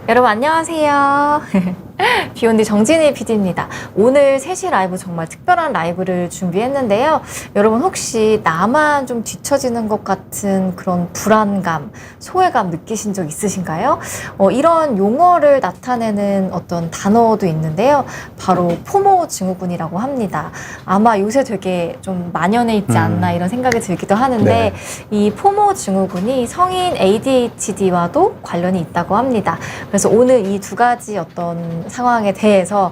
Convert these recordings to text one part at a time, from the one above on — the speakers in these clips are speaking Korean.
여러분 안녕하세요. 비욘디 정진희 PD입니다. 오늘 3시 라이브 정말 특별한 라이브를 준비했는데요. 여러분 혹시 나만 좀 뒤처지는 것 같은 그런 불안감, 소외감 느끼신 적 있으신가요? 이런 용어를 나타내는 어떤 단어도 있는데요. 바로 포모 증후군이라고 합니다. 아마 요새 되게 좀 만연해 있지 않나 이런 생각이 들기도 하는데 네. 이 포모 증후군이 성인 ADHD와도 관련이 있다고 합니다. 그래서 오늘 이 두 가지 어떤 상황에 대해서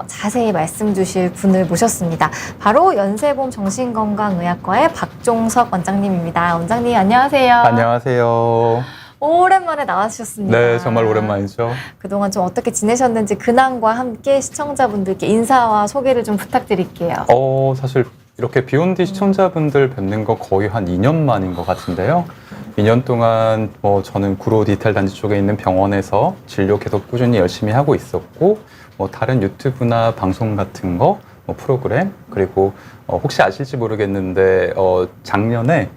자세히 말씀 주실 분을 모셨습니다. 바로 연세봄 정신건강의학과의 박종석 원장님입니다. 원장님 안녕하세요. 안녕하세요. 오랜만에 나와주셨습니다. 네, 정말 오랜만이죠. 그동안 좀 어떻게 지내셨는지 근황과 함께 시청자분들께 인사와 소개를 좀 부탁드릴게요. 사실 이렇게 비욘디 시청자분들 뵙는 거 거의 한 2년 만인 것 같은데요. 2년 동안 저는 구로 디지털 단지 쪽에 있는 병원에서 진료 계속 꾸준히 열심히 하고 있었고, 다른 유튜브나 방송 같은 거, 프로그램, 그리고 혹시 아실지 모르겠는데 작년에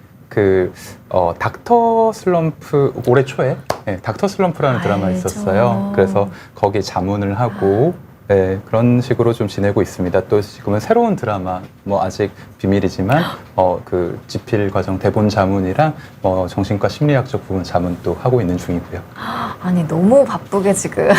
닥터 슬럼프, 올해 초에 닥터 슬럼프라는 드라마 알죠. 있었어요. 그래서 거기에 자문을 하고 네, 그런 식으로 좀 지내고 있습니다. 또 지금은 새로운 드라마, 아직 비밀이지만, 그 지필 과정 대본 자문이랑, 정신과 심리학적 부분 자문도 하고 있는 중이고요. 아니, 너무 바쁘게 지금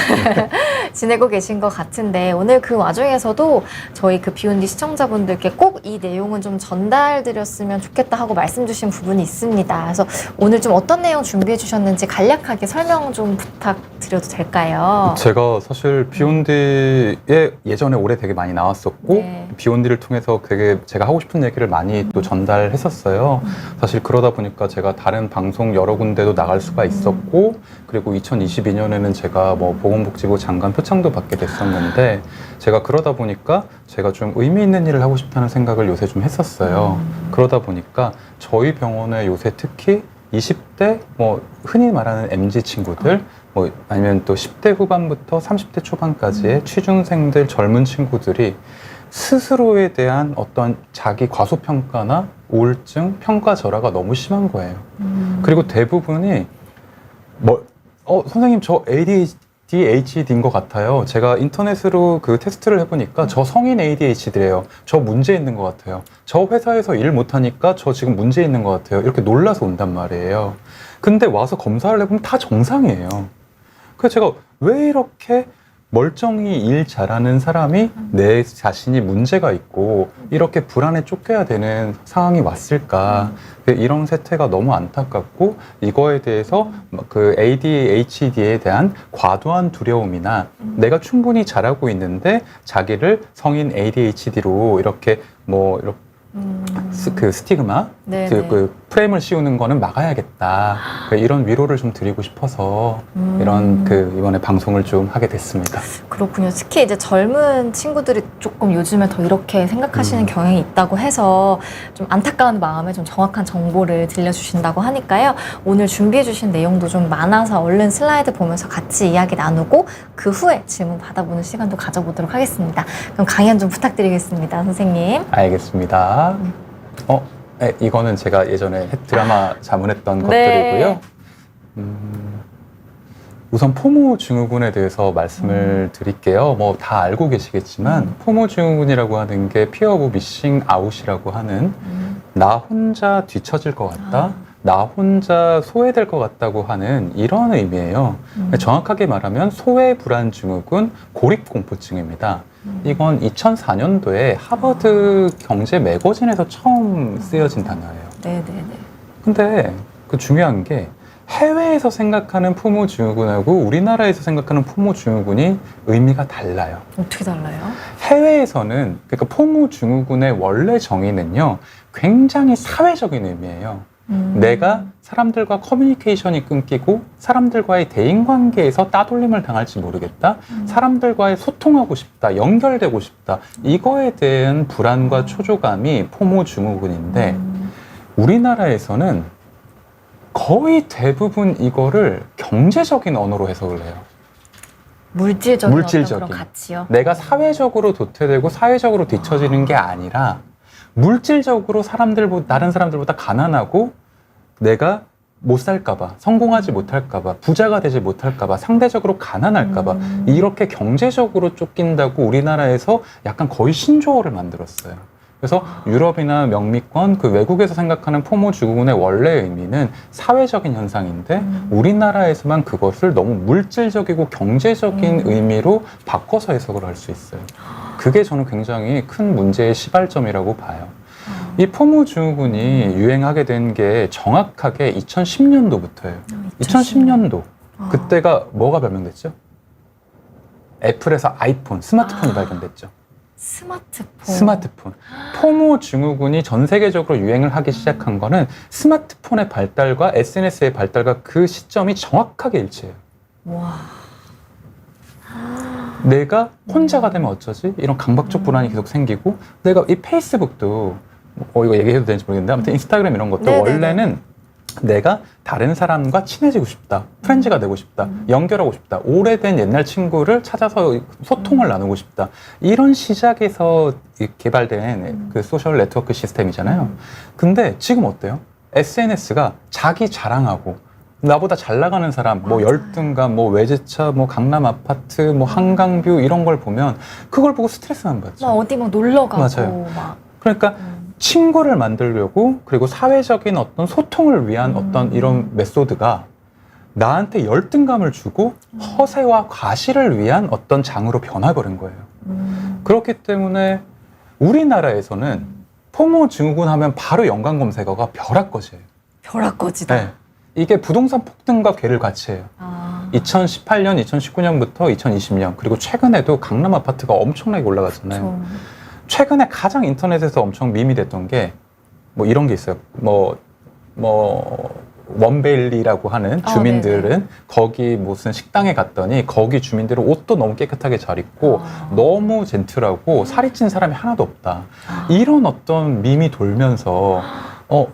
지내고 계신 것 같은데, 오늘 그 와중에서도 저희 그 비욘디 시청자분들께 꼭 이 내용은 좀 전달드렸으면 좋겠다 하고 말씀 주신 부분이 있습니다. 그래서 오늘 좀 어떤 내용 준비해 주셨는지 간략하게 설명 좀 부탁드려도 될까요? 제가 사실 비욘디에 예전에 올해 되게 많이 나왔었고, 네. 비욘디를 통해서 되게 제가 하고 싶은 얘기를 많이 또 전달했었어요. 사실 그러다 보니까 제가 다른 방송 여러 군데도 나갈 수가 있었고, 그리고 2022년에는 제가 보건복지부 장관 표창도 받게 됐었는데, 제가 그러다 보니까 제가 좀 의미 있는 일을 하고 싶다는 생각을 요새 좀 했었어요. 그러다 보니까 저희 병원에 요새 특히 20대, 흔히 말하는 MZ 친구들, 아니면 또 10대 후반부터 30대 초반까지의 취준생들, 젊은 친구들이 스스로에 대한 어떤 자기 과소평가나 우울증, 평가절하가 너무 심한 거예요. 그리고 대부분이 선생님 저 ADHD인 것 같아요. 제가 인터넷으로 그 테스트를 해보니까 저 성인 ADHD래요. 저 문제 있는 것 같아요. 저 회사에서 일 못하니까 저 지금 문제 있는 것 같아요. 이렇게 놀라서 온단 말이에요. 근데 와서 검사를 해보면 다 정상이에요. 그래서 제가 왜 이렇게 멀쩡히 일 잘하는 사람이 내 자신이 문제가 있고 이렇게 불안에 쫓겨야 되는 상황이 왔을까. 이런 세태가 너무 안타깝고 이거에 대해서 그 ADHD에 대한 과도한 두려움이나 내가 충분히 잘하고 있는데 자기를 성인 ADHD로 이렇게 그 스티그마, 그 프레임을 씌우는 거는 막아야겠다. 이런 위로를 좀 드리고 싶어서 이런 이번에 방송을 좀 하게 됐습니다. 그렇군요. 특히 이제 젊은 친구들이 조금 요즘에 더 이렇게 생각하시는 경향이 있다고 해서 좀 안타까운 마음에 좀 정확한 정보를 들려주신다고 하니까요. 오늘 준비해주신 내용도 좀 많아서 얼른 슬라이드 보면서 같이 이야기 나누고 그 후에 질문 받아보는 시간도 가져보도록 하겠습니다. 그럼 강연 좀 부탁드리겠습니다, 선생님. 알겠습니다. 네, 이거는 제가 예전에 드라마 자문했던 것들이고요. 우선 포모 증후군에 대해서 말씀을 드릴게요. 다 알고 계시겠지만 포모 증후군이라고 하는 게 피어 오브 미싱 아웃이라고 하는 나 혼자 뒤처질 것 같다. 나 혼자 소외될 것 같다고 하는 이런 의미예요. 정확하게 말하면 소외불안 증후군 고립공포증입니다. 이건 2004년도에 하버드 경제 매거진에서 처음 쓰여진 단어예요. 네네네. 근데 그 중요한 게 해외에서 생각하는 포모 증후군하고 우리나라에서 생각하는 포모 증후군이 의미가 달라요. 어떻게 달라요? 해외에서는 그러니까 포모 증후군의 원래 정의는요, 굉장히 사회적인 의미예요. 내가 사람들과 커뮤니케이션이 끊기고 사람들과의 대인관계에서 따돌림을 당할지 모르겠다. 사람들과의 소통하고 싶다. 연결되고 싶다. 이거에 대한 불안과 초조감이 포모 증후군인데 우리나라에서는 거의 대부분 이거를 경제적인 언어로 해석을 해요. 물질적인 어떤 그런 가치요? 내가 사회적으로 도태되고 사회적으로 뒤처지는 게 아니라 물질적으로 다른 사람들보다 가난하고 내가 못 살까봐, 성공하지 못할까봐, 부자가 되지 못할까봐, 상대적으로 가난할까봐 이렇게 경제적으로 쫓긴다고 우리나라에서 약간 거의 신조어를 만들었어요. 그래서 유럽이나 명미권 그 외국에서 생각하는 포모 증후군의 원래 의미는 사회적인 현상인데 우리나라에서만 그것을 너무 물질적이고 경제적인 의미로 바꿔서 해석을 할 수 있어요. 그게 저는 굉장히 큰 문제의 시발점이라고 봐요. 이 포모 증후군이 유행하게 된 게 정확하게 2010년도부터예요. 2010년도. 그때가 뭐가 발명됐죠? 애플에서 아이폰, 스마트폰이 발견됐죠. 스마트폰. 포모 증후군이 전 세계적으로 유행을 하기 시작한 거는 스마트폰의 발달과 SNS의 발달과 그 시점이 정확하게 일치해요. 와. 내가 혼자가 되면 어쩌지? 이런 강박적 불안이 계속 생기고, 내가 이 페이스북도 이거 얘기해도 되는지 모르겠는데 아무튼 인스타그램 이런 것도 네네네. 원래는 내가 다른 사람과 친해지고 싶다, 프렌즈가 되고 싶다, 연결하고 싶다, 오래된 옛날 친구를 찾아서 소통을 나누고 싶다, 이런 시작에서 개발된 그 소셜 네트워크 시스템이잖아요. 근데 지금 어때요? SNS가 자기 자랑하고 나보다 잘 나가는 사람, 뭐 열등감, 뭐 외제차, 뭐 강남 아파트, 뭐 한강뷰 이런 걸 보면 그걸 보고 스트레스만 받죠. 막 어디 막 놀러 가고 맞아요. 막. 그러니까 친구를 만들려고, 그리고 사회적인 어떤 소통을 위한 어떤 이런 메소드가 나한테 열등감을 주고 허세와 과시를 위한 어떤 장으로 변화버린 거예요. 그렇기 때문에 우리나라에서는 포모 증후군 하면 바로 연관 검색어가 벼락거지예요. 벼락거지다. 네. 이게 부동산 폭등과 괴를 같이 해요. 2018년, 2019년부터 2020년, 그리고 최근에도 강남 아파트가 엄청나게 올라갔잖아요. 최근에 가장 인터넷에서 엄청 밈이 됐던 게 뭐 이런 게 있어요. 뭐 원베일리라고 하는 주민들은 거기 무슨 식당에 갔더니 거기 주민들은 옷도 너무 깨끗하게 잘 입고 너무 젠틀하고 살이 찐 사람이 하나도 없다. 이런 어떤 밈이 돌면서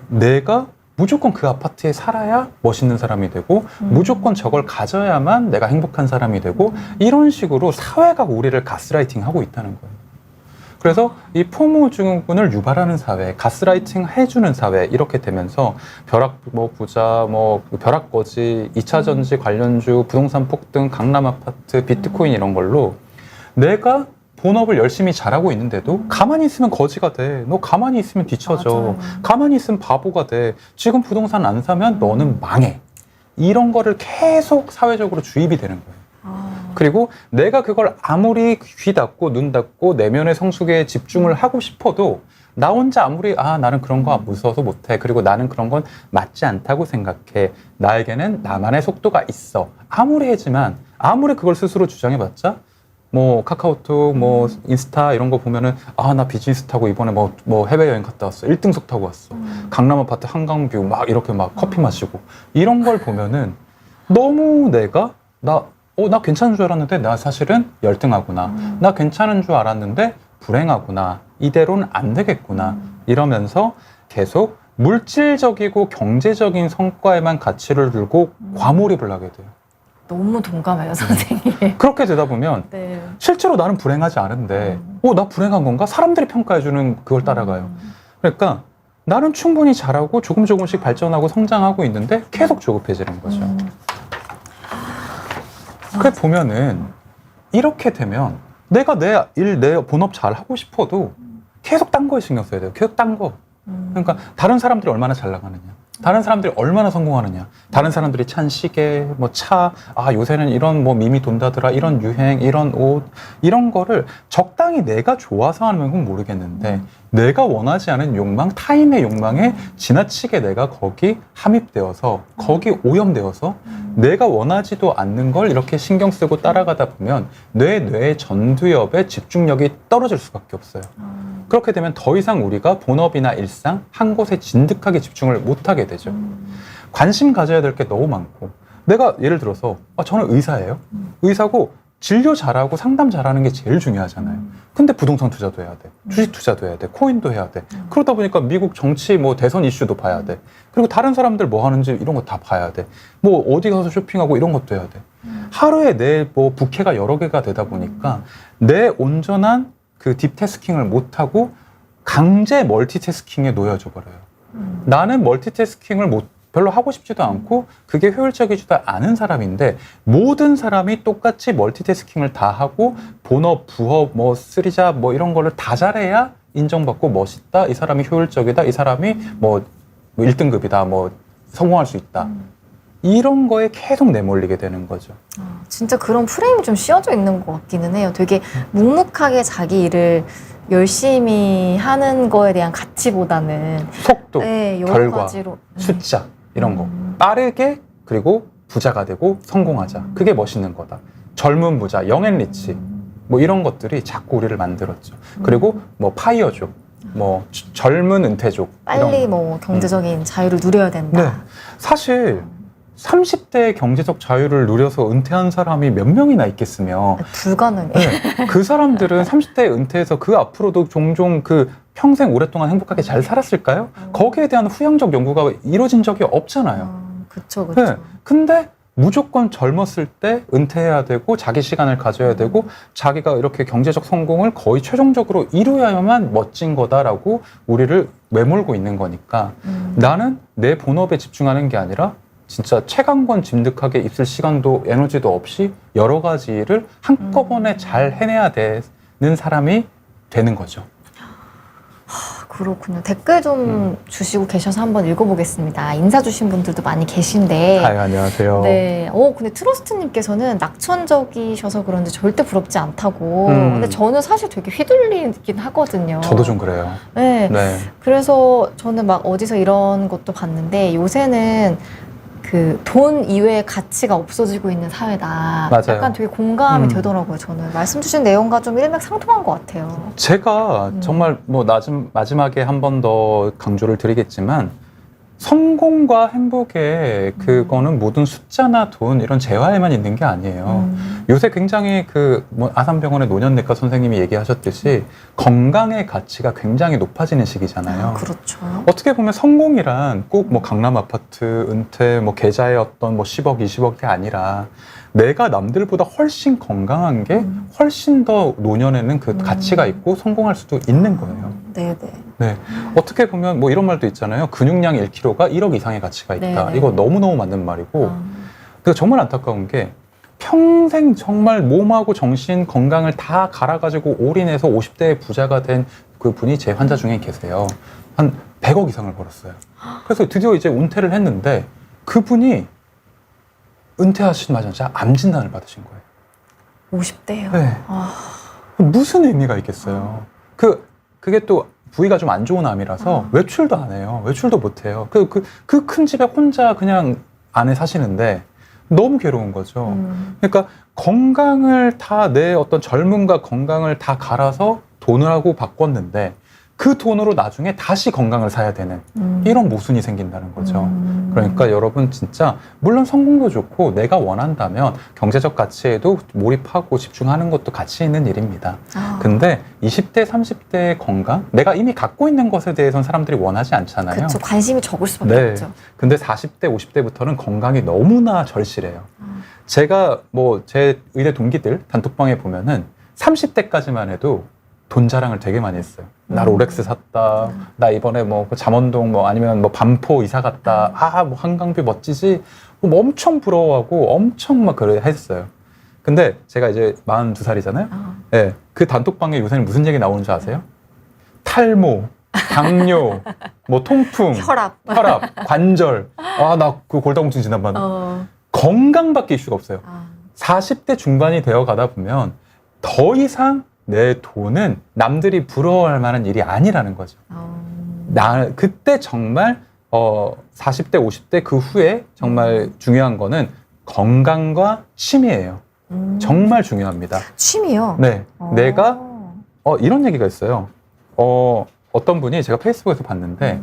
내가 무조건 그 아파트에 살아야 멋있는 사람이 되고 무조건 저걸 가져야만 내가 행복한 사람이 되고 이런 식으로 사회가 우리를 가스라이팅 하고 있다는 거예요. 그래서 이 포모 증후군을 유발하는 사회, 가스라이팅 해주는 사회 이렇게 되면서 부자, 벼락거지, 2차 전지 관련주, 부동산 폭등, 강남 아파트, 비트코인 이런 걸로 내가 본업을 열심히 잘하고 있는데도 가만히 있으면 거지가 돼. 너 가만히 있으면 뒤처져. 맞아요. 가만히 있으면 바보가 돼. 지금 부동산 안 사면 너는 망해. 이런 거를 계속 사회적으로 주입이 되는 거예요. 그리고 내가 그걸 아무리 귀 닫고 눈 닫고 내면의 성숙에 집중을 하고 싶어도 나 혼자 아무리 나는 그런 거 무서워서 못해. 그리고 나는 그런 건 맞지 않다고 생각해. 나에게는 나만의 속도가 있어. 아무리 하지만 아무리 그걸 스스로 주장해봤자 뭐 카카오톡, 뭐 인스타 이런 거 보면은 나 비즈니스 타고 이번에 뭐 해외여행 갔다 왔어. 1등석 타고 왔어. 강남 아파트 한강뷰 막 이렇게 막 커피 마시고 이런 걸 보면은 너무 내가 나 괜찮은 줄 알았는데 나 사실은 열등하구나. 나 괜찮은 줄 알았는데 불행하구나. 이대로는 안 되겠구나. 이러면서 계속 물질적이고 경제적인 성과에만 가치를 두고 과몰입을 하게 돼요. 너무 동감해요, 선생님. 그렇게 되다 보면 네. 실제로 나는 불행하지 않은데 나 불행한 건가? 사람들이 평가해주는 그걸 따라가요. 그러니까 나는 충분히 잘하고 조금씩 발전하고 성장하고 있는데 계속 조급해지는 거죠. 그래 보면은 이렇게 되면 내가 내 본업 잘 하고 싶어도 계속 딴 거에 신경 써야 돼요. 계속 딴 거. 그러니까 다른 사람들이 얼마나 잘 나가느냐, 다른 사람들이 얼마나 성공하느냐, 다른 사람들이 찬 시계, 뭐 차, 요새는 이런 뭐 밈이 돈다더라, 이런 유행, 이런 옷, 이런 거를 적당히 내가 좋아서 하는 건 모르겠는데 내가 원하지 않은 욕망, 타인의 욕망에 지나치게 내가 거기 함입되어서 거기 오염되어서 내가 원하지도 않는 걸 이렇게 신경 쓰고 따라가다 보면 뇌의 전두엽의 집중력이 떨어질 수밖에 없어요. 그렇게 되면 더 이상 우리가 본업이나 일상 한 곳에 진득하게 집중을 못하게 되죠. 관심 가져야 될 게 너무 많고, 내가 예를 들어서 저는 의사예요. 의사고 진료 잘하고 상담 잘하는 게 제일 중요하잖아요. 근데 부동산 투자도 해야 돼, 주식 투자도 해야 돼, 코인도 해야 돼. 그러다 보니까 미국 정치 뭐 대선 이슈도 봐야 돼. 그리고 다른 사람들 뭐 하는지 이런 거 다 봐야 돼. 뭐 어디 가서 쇼핑하고 이런 것도 해야 돼. 하루에 내 뭐 부캐가 여러 개가 되다 보니까 내 온전한 그 딥태스킹을 못하고 강제 멀티태스킹에 놓여져 버려요. 나는 멀티태스킹을 별로 하고 싶지도 않고 그게 효율적이지도 않은 사람인데 모든 사람이 똑같이 멀티태스킹을 다 하고 본업, 부업, 뭐 쓰리잡 뭐 이런 거를 다 잘해야 인정받고 멋있다. 이 사람이 효율적이다. 이 사람이 뭐 1등급이다. 뭐 성공할 수 있다. 이런 거에 계속 내몰리게 되는 거죠. 진짜 그런 프레임이 좀 씌워져 있는 것 같기는 해요. 되게 묵묵하게 자기 일을 열심히 하는 거에 대한 가치보다는 속도, 네, 여러 결과, 가지로 숫자 이런 거 빠르게 그리고 부자가 되고 성공하자. 그게 멋있는 거다. 젊은 부자, 영앤리치 뭐 이런 것들이 자꾸 우리를 만들었죠. 그리고 뭐 파이어족, 뭐 젊은 은퇴족 빨리 이런 거. 뭐 경제적인 자유를 누려야 된다. 네. 사실 30대의 경제적 자유를 누려서 은퇴한 사람이 몇 명이나 있겠으며 불가능해. 네. 그 사람들은 30대에 은퇴해서 그 앞으로도 종종 그 평생 오랫동안 행복하게 잘 살았을까요? 거기에 대한 후향적 연구가 이루어진 적이 없잖아요. 그쵸, 그쵸. 네. 근데 무조건 젊었을 때 은퇴해야 되고 자기 시간을 가져야 되고 자기가 이렇게 경제적 성공을 거의 최종적으로 이루어야만 멋진 거다라고 우리를 매몰고 있는 거니까 나는 내 본업에 집중하는 게 아니라 진짜 체감권 진득하게 있을 시간도 에너지도 없이 여러 가지 일을 한꺼번에 잘 해내야 되는 사람이 되는 거죠. 그렇군요. 댓글 좀 주시고 계셔서 한번 읽어보겠습니다. 인사 주신 분들도 많이 계신데. 안녕하세요. 네. 근데 트러스트님께서는 낙천적이셔서 그런지 절대 부럽지 않다고. 근데 저는 사실 되게 휘둘리긴 하거든요. 저도 좀 그래요. 네. 네. 그래서 저는 막 어디서 이런 것도 봤는데 요새는 그 돈 이외의 가치가 없어지고 있는 사회다. 맞아요. 약간 되게 공감이 되더라고요. 저는 말씀 주신 내용과 좀 일맥상통한 것 같아요. 제가 정말 뭐 마지막에 한 번 더 강조를 드리겠지만 성공과 행복의 그거는 모든 숫자나 돈 이런 재화에만 있는 게 아니에요. 요새 굉장히 그 뭐 아산병원의 노년내과 선생님이 얘기하셨듯이 건강의 가치가 굉장히 높아지는 시기잖아요. 그렇죠. 어떻게 보면 성공이란 꼭 뭐 강남 아파트, 은퇴, 뭐 계좌의 어떤 뭐 10억, 20억이 아니라 내가 남들보다 훨씬 건강한 게 훨씬 더 노년에는 그 가치가 있고 성공할 수도 있는 거예요. 네네. 네. 어떻게 보면 뭐 이런 말도 있잖아요. 근육량 1kg가 1억 이상의 가치가 있다. 네네. 이거 너무너무 맞는 말이고. 그래서 정말 안타까운 게 평생 정말 몸하고 정신 건강을 다 갈아가지고 올인해서 50대의 부자가 된 그 분이 제 환자 중에 계세요. 한 100억 이상을 벌었어요. 그래서 드디어 이제 은퇴를 했는데 그분이 은퇴하시자마자 암 진단을 받으신 거예요. 50대요? 네. 무슨 의미가 있겠어요. 그게 또 부위가 좀 안 좋은 암이라서 외출도 안 해요. 외출도 못 해요. 그 큰 집에 혼자 그냥 안에 사시는데 너무 괴로운 거죠. 그러니까 건강을 다 내 어떤 젊음과 건강을 다 갈아서 돈을 하고 바꿨는데 그 돈으로 나중에 다시 건강을 사야 되는 이런 모순이 생긴다는 거죠. 그러니까 여러분 진짜 물론 성공도 좋고 내가 원한다면 경제적 가치에도 몰입하고 집중하는 것도 가치 있는 일입니다. 근데 20대, 30대의 건강? 내가 이미 갖고 있는 것에 대해서는 사람들이 원하지 않잖아요. 그렇죠. 관심이 적을 수밖에 네. 없죠. 근데 40대, 50대부터는 건강이 너무나 절실해요. 제가 뭐 제 의대 동기들 단톡방에 보면은 30대까지만 해도 돈 자랑을 되게 많이 했어요. 나 롤렉스 샀다. 나 이번에 뭐 잠원동 뭐 아니면 뭐 반포 이사 갔다. 뭐 한강뷰 멋지지. 뭐 엄청 부러워하고 엄청 막 그래 했어요. 근데 제가 이제 42살이잖아요. 네, 그 단톡방에 요새는 무슨 얘기 나오는 줄 아세요? 탈모, 당뇨, 뭐 통풍, 혈압, 관절. 나 그 골다공증 지난번. 건강밖에 이슈가 없어요. 40대 중반이 되어 가다 보면 더 이상 내 돈은 남들이 부러워할 만한 일이 아니라는 거죠. 그때 정말 40대, 50대 그 후에 정말 중요한 거는 건강과 취미예요. 정말 중요합니다. 취미요? 네. 내가 이런 얘기가 있어요. 어떤 분이 제가 페이스북에서 봤는데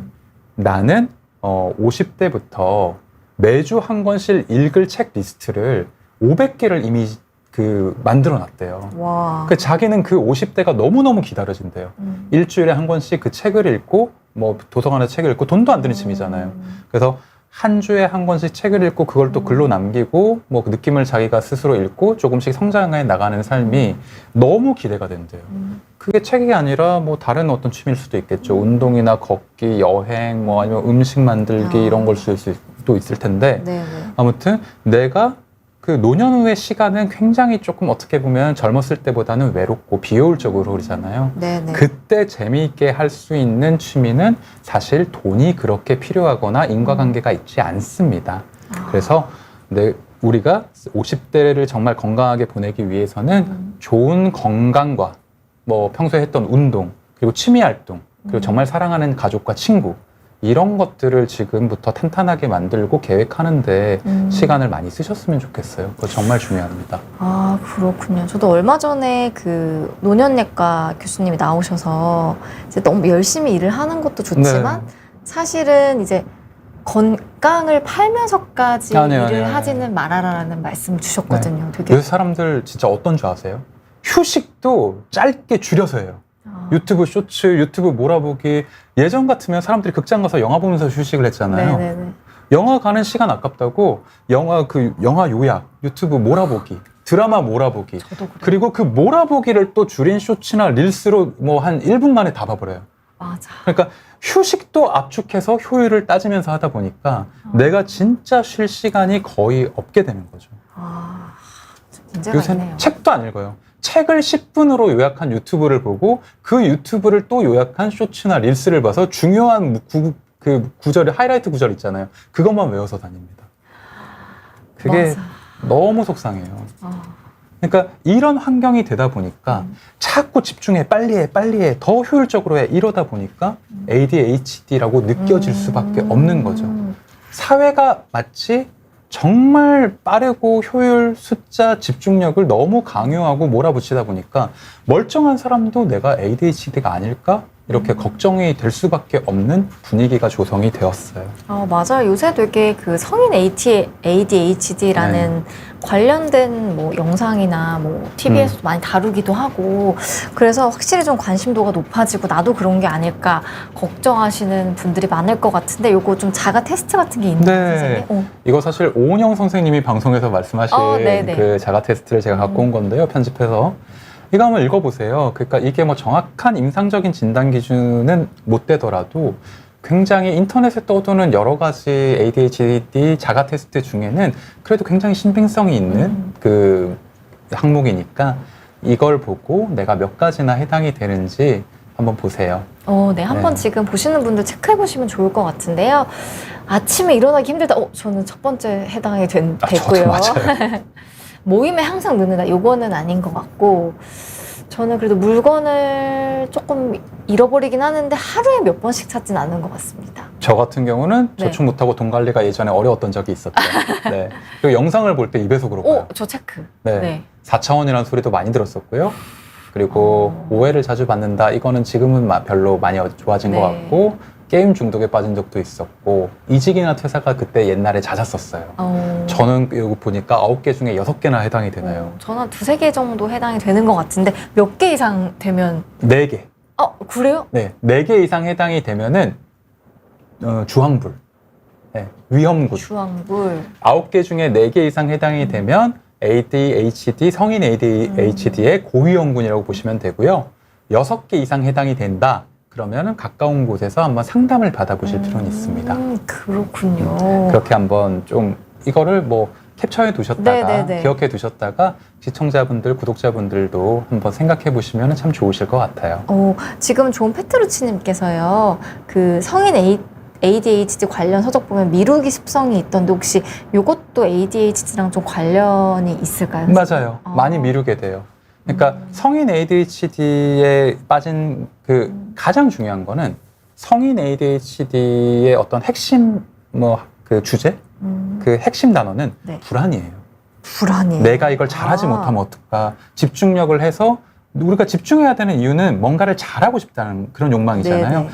나는 50대부터 매주 한 권씩 읽을 책 리스트를 500개를 이미 만들어 놨대요. 와. 자기는 그 50대가 너무너무 기다려진대요. 일주일에 한 권씩 그 책을 읽고, 뭐 도서관에 책을 읽고, 돈도 안 드는 취미잖아요. 그래서 한 주에 한 권씩 책을 읽고, 그걸 또 글로 남기고, 뭐 그 느낌을 자기가 스스로 읽고, 조금씩 성장해 나가는 삶이 너무 기대가 된대요. 그게 책이 아니라 뭐 다른 어떤 취미일 수도 있겠죠. 운동이나 걷기, 여행, 뭐 아니면 음식 만들기 이런 걸 쓸 수 있고. 수도 있을 텐데 네네. 아무튼 내가 그 노년 후의 시간은 굉장히 조금 어떻게 보면 젊었을 때보다는 외롭고 비효율적으로 흐르잖아요. 네네. 그때 재미있게 할 수 있는 취미는 사실 돈이 그렇게 필요하거나 인과관계가 있지 않습니다. 그래서 우리가 50대를 정말 건강하게 보내기 위해서는 좋은 건강과 뭐 평소에 했던 운동, 그리고 취미 활동, 그리고 정말 사랑하는 가족과 친구, 이런 것들을 지금부터 탄탄하게 만들고 계획하는데 시간을 많이 쓰셨으면 좋겠어요. 그거 정말 중요합니다. 아, 그렇군요. 저도 얼마 전에 그 노년내과 교수님이 나오셔서 이제 너무 열심히 일을 하는 것도 좋지만 사실은 이제 건강을 팔면서까지 일을 하지는 말아라라는 말씀을 주셨거든요. 되게. 요새 사람들 진짜 어떤 줄 아세요? 휴식도 짧게 줄여서 해요. 유튜브 쇼츠, 유튜브 몰아보기. 예전 같으면 사람들이 극장 가서 영화 보면서 휴식을 했잖아요. 네네네. 영화 가는 시간 아깝다고 영화 요약, 유튜브 몰아보기, 드라마 몰아보기. 저도 그래요. 그리고 그 몰아보기를 또 줄인 쇼츠나 릴스로 뭐 한 1분 만에 다 봐버려요. 맞아. 그러니까 휴식도 압축해서 효율을 따지면서 하다 보니까 내가 진짜 쉴 시간이 거의 없게 되는 거죠. 아, 문제가 요새는 있네요. 책도 안 읽어요. 책을 10분으로 요약한 유튜브를 보고 그 유튜브를 또 요약한 쇼츠나 릴스를 봐서 중요한 그 구절이 하이라이트 구절 있잖아요. 그것만 외워서 다닙니다. 그게 맞아. 너무 속상해요. 그러니까 이런 환경이 되다 보니까 자꾸 집중해, 빨리 해, 더 효율적으로 해, 이러다 보니까 ADHD라고 느껴질 수밖에 없는 거죠. 사회가 마치 정말 빠르고 효율, 숫자, 집중력을 너무 강요하고 몰아붙이다 보니까 멀쩡한 사람도 내가 ADHD가 아닐까? 이렇게 걱정이 될 수밖에 없는 분위기가 조성이 되었어요. 맞아요. 요새 되게 그 성인 ADHD라는 관련된 뭐 영상이나 뭐 TV에서도 많이 다루기도 하고 그래서 확실히 좀 관심도가 높아지고 나도 그런 게 아닐까 걱정하시는 분들이 많을 것 같은데 요거 좀 자가 테스트 같은 게 있나요, 선생님? 이거 사실 오은영 선생님이 방송에서 말씀하신 그 자가 테스트를 제가 갖고 온 건데요, 편집해서. 이거 한번 읽어보세요. 그러니까 이게 뭐 정확한 임상적인 진단 기준은 못 되더라도 굉장히 인터넷에 떠도는 여러 가지 ADHD 자가 테스트 중에는 그래도 굉장히 신빙성이 있는 그 항목이니까 이걸 보고 내가 몇 가지나 해당이 되는지 한번 보세요. 네, 한번 지금 보시는 분들 체크해 보시면 좋을 것 같은데요. 아침에 일어나기 힘들다. 저는 첫 번째 해당이 됐고요. 저도 맞아요. 모임에 항상 늦는다. 요거는 아닌 것 같고 저는 그래도 물건을 조금 잃어버리긴 하는데 하루에 몇 번씩 찾진 않는 것 같습니다. 저 같은 경우는 저축 못하고 돈 관리가 예전에 어려웠던 적이 있었죠. 네. 그리고 영상을 볼 때 2배속으로 봐요. 저 체크. 네. 4차원이라는 소리도 많이 들었었고요. 그리고 오해를 자주 받는다. 이거는 지금은 별로 많이 좋아진 것 같고 게임 중독에 빠진 적도 있었고 이직이나 퇴사가 그때 옛날에 잦았었어요. 저는 여기 보니까 9개 중에 6개나 해당이 되나요? 저는 한 2-3개 정도 해당이 되는 것 같은데 몇 개 이상 되면 4개. 그래요? 네, 4개 이상 해당이 되면은 주황불, 위험군. 주황불. 9개 중에 4개 이상 해당이 되면 ADHD, 성인 ADHD의 고위험군이라고 보시면 되고요. 6개 이상 해당이 된다. 그러면 가까운 곳에서 한번 상담을 받아보실 필요는 있습니다. 그렇군요. 그렇게 한번 좀 이거를 뭐 캡처해 두셨다가 기억해 두셨다가 시청자분들, 구독자분들도 한번 생각해 보시면 참 좋으실 것 같아요. 지금 좋은 페트루치님께서요. 그 성인 ADHD 관련 서적 보면 미루기 습성이 있던데 혹시 이것도 ADHD랑 좀 관련이 있을까요? 맞아요. 많이 미루게 돼요. 그러니까 성인 ADHD에 빠진 그 가장 중요한 거는 성인 ADHD의 어떤 핵심 그 주제, 그 핵심 단어는 불안이에요. 불안이에요. 내가 이걸 잘하지 못하면 어떨까? 집중력을 해서 우리가 집중해야 되는 이유는 뭔가를 잘하고 싶다는 그런 욕망이잖아요.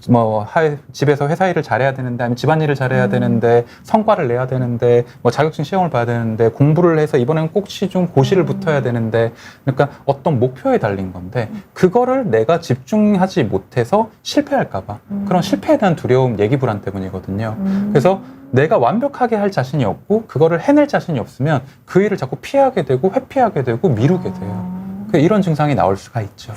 뭐 집에서 회사 일을 잘해야 되는데 아니면 집안일을 잘해야 되는데 성과를 내야 되는데 뭐 자격증 시험을 봐야 되는데 공부를 해서 이번에는 꼭 시중 고시를 붙어야 되는데 그러니까 어떤 목표에 달린 건데 그거를 내가 집중하지 못해서 실패할까 봐 그런 실패에 대한 두려움, 예기불안 때문이거든요. 그래서 내가 완벽하게 할 자신이 없고 그거를 해낼 자신이 없으면 그 일을 자꾸 피하게 되고 회피하게 되고 미루게 돼요. 이런 증상이 나올 수가 있죠.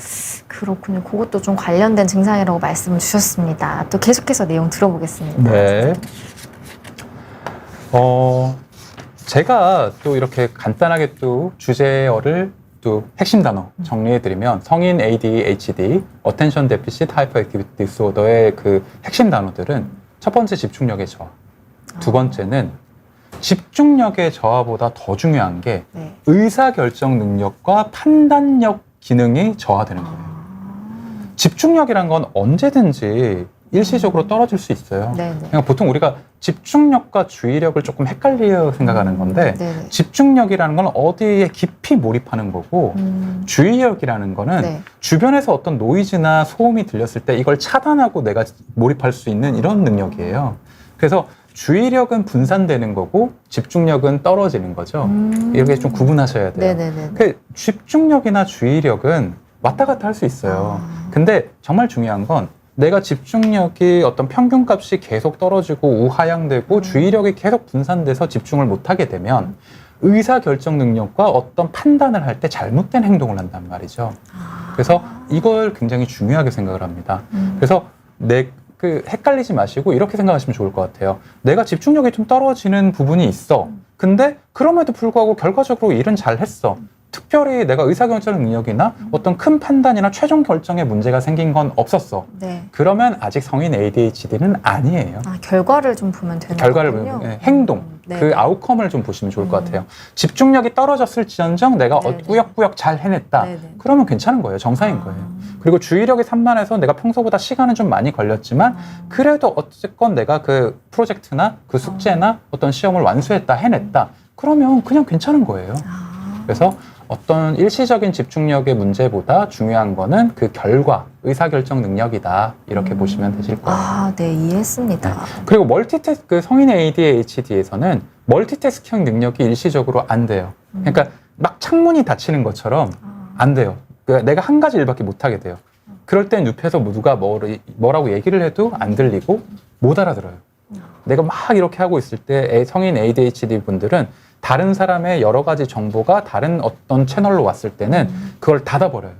그렇군요. 그것도 좀 관련된 증상이라고 말씀을 주셨습니다. 또 계속해서 내용 들어보겠습니다. 네. 제가 또 이렇게 간단하게 또 주제어를 또 핵심 단어 정리해드리면 성인 ADHD, Attention Deficit Hyperactivity Disorder의 그 핵심 단어들은 첫 번째 집중력의 저하, 두 번째는 집중력의 저하보다 더 중요한 게 네. 의사결정 능력과 판단력 기능이 저하되는 거예요. 집중력이란 건 언제든지 일시적으로 떨어질 수 있어요. 네네. 그냥 보통 우리가 집중력과 주의력을 조금 헷갈려 생각하는 건데 네네. 집중력이라는 건 어디에 깊이 몰입하는 거고 주의력이라는 거는 네. 주변에서 어떤 노이즈나 소음이 들렸을 때 이걸 차단하고 내가 몰입할 수 있는 이런 능력이에요. 그래서 주의력은 분산되는 거고 집중력은 떨어지는 거죠. 이렇게 좀 구분하셔야 돼요. 네네네. 그 집중력이나 주의력은 왔다 갔다 할 수 있어요. 근데 정말 중요한 건 내가 집중력이 어떤 평균값이 계속 떨어지고 우하향되고 주의력이 계속 분산돼서 집중을 못하게 되면 의사결정 능력과 어떤 판단을 할 때 잘못된 행동을 한단 말이죠. 그래서 이걸 굉장히 중요하게 생각을 합니다. 그래서 헷갈리지 마시고 이렇게 생각하시면 좋을 것 같아요. 내가 집중력이 좀 떨어지는 부분이 있어. 근데 그럼에도 불구하고 결과적으로 일은 잘 했어. 특별히 내가 의사결정 능력이나 어떤 큰 판단이나 최종 결정에 문제가 생긴 건 없었어. 네. 그러면 아직 성인 ADHD는 아니에요. 결과를 좀 보면 되는 결과를 거군요. 보면 행동, 네. 그 아웃컴을 좀 보시면 좋을 것 같아요. 집중력이 떨어졌을지언정 내가 네네. 꾸역꾸역 잘 해냈다. 네네. 그러면 괜찮은 거예요. 정상인 거예요. 그리고 주의력이 산만해서 내가 평소보다 시간은 좀 많이 걸렸지만 그래도 어쨌건 내가 그 프로젝트나 그 숙제나 어떤 시험을 완수했다, 해냈다. 그러면 그냥 괜찮은 거예요. 그래서 어떤 일시적인 집중력의 문제보다 중요한 거는 그 결과, 의사결정 능력이다. 이렇게 보시면 되실 거예요. 네, 이해했습니다. 그리고 그 성인 ADHD에서는 멀티태스킹 능력이 일시적으로 안 돼요. 그러니까 막 창문이 닫히는 것처럼 안 돼요. 그러니까 내가 한 가지 일밖에 못 하게 돼요. 그럴 땐 옆에서 누가 뭐라고 얘기를 해도 안 들리고 못 알아들어요. 내가 막 이렇게 하고 있을 때 성인 ADHD 분들은 다른 사람의 여러 가지 정보가 다른 어떤 채널로 왔을 때는 그걸 닫아버려요.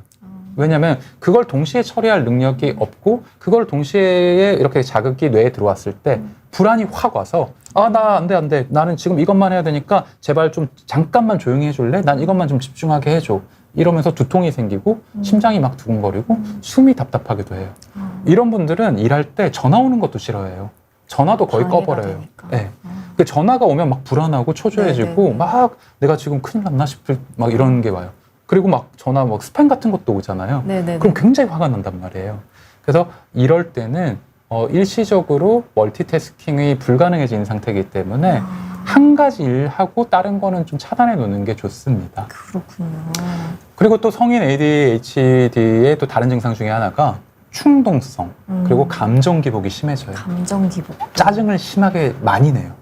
왜냐하면 그걸 동시에 처리할 능력이 없고 그걸 동시에 이렇게 자극이 뇌에 들어왔을 때 불안이 확 와서 나 안 돼. 나는 지금 이것만 해야 되니까 제발 좀 잠깐만 조용히 해줄래? 난 이것만 좀 집중하게 해줘. 이러면서 두통이 생기고 심장이 막 두근거리고 숨이 답답하기도 해요. 이런 분들은 일할 때 전화 오는 것도 싫어해요. 전화도 거의 꺼버려요. 네. 그 전화가 오면 막 불안하고 초조해지고 네네네. 막 내가 지금 큰일 났나 싶을 막 이런 게 와요. 그리고 막 전화 막 스팸 같은 것도 오잖아요. 네네네. 그럼 굉장히 화가 난단 말이에요. 그래서 이럴 때는 일시적으로 멀티태스킹이 불가능해진 상태이기 때문에 한 가지 일하고 다른 거는 좀 차단해 놓는 게 좋습니다. 그렇군요. 그리고 또 성인 ADHD의 또 다른 증상 중에 하나가 충동성 그리고 감정 기복이 심해져요. 감정 기복. 짜증을 심하게 많이 내요.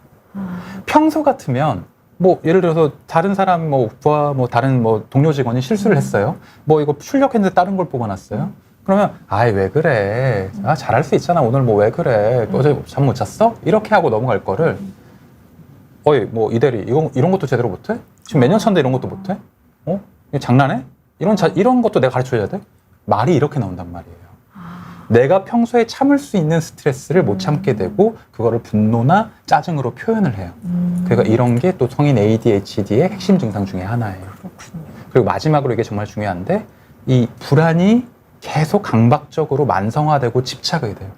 평소 같으면 뭐 예를 들어서 다른 사람 부하 다른 동료 직원이 실수를 했어요. 이거 출력했는데 다른 걸 뽑아놨어요. 그러면 왜 그래? 잘할 수 있잖아. 오늘 왜 그래? 어제 잠 못 잤어? 이렇게 하고 넘어갈 거를 이 대리 이런 것도 제대로 못해? 지금 몇 년 차인데 이런 것도 못해? 이거 장난해? 이런 것도 내가 가르쳐줘야 돼? 말이 이렇게 나온단 말이에요. 내가 평소에 참을 수 있는 스트레스를 못 참게 되고 그거를 분노나 짜증으로 표현을 해요. 그러니까 이런 게 또 성인 ADHD의 핵심 증상 중에 하나예요. 그렇군요. 그리고 마지막으로 이게 정말 중요한데 이 불안이 계속 강박적으로 만성화되고 집착이 돼요.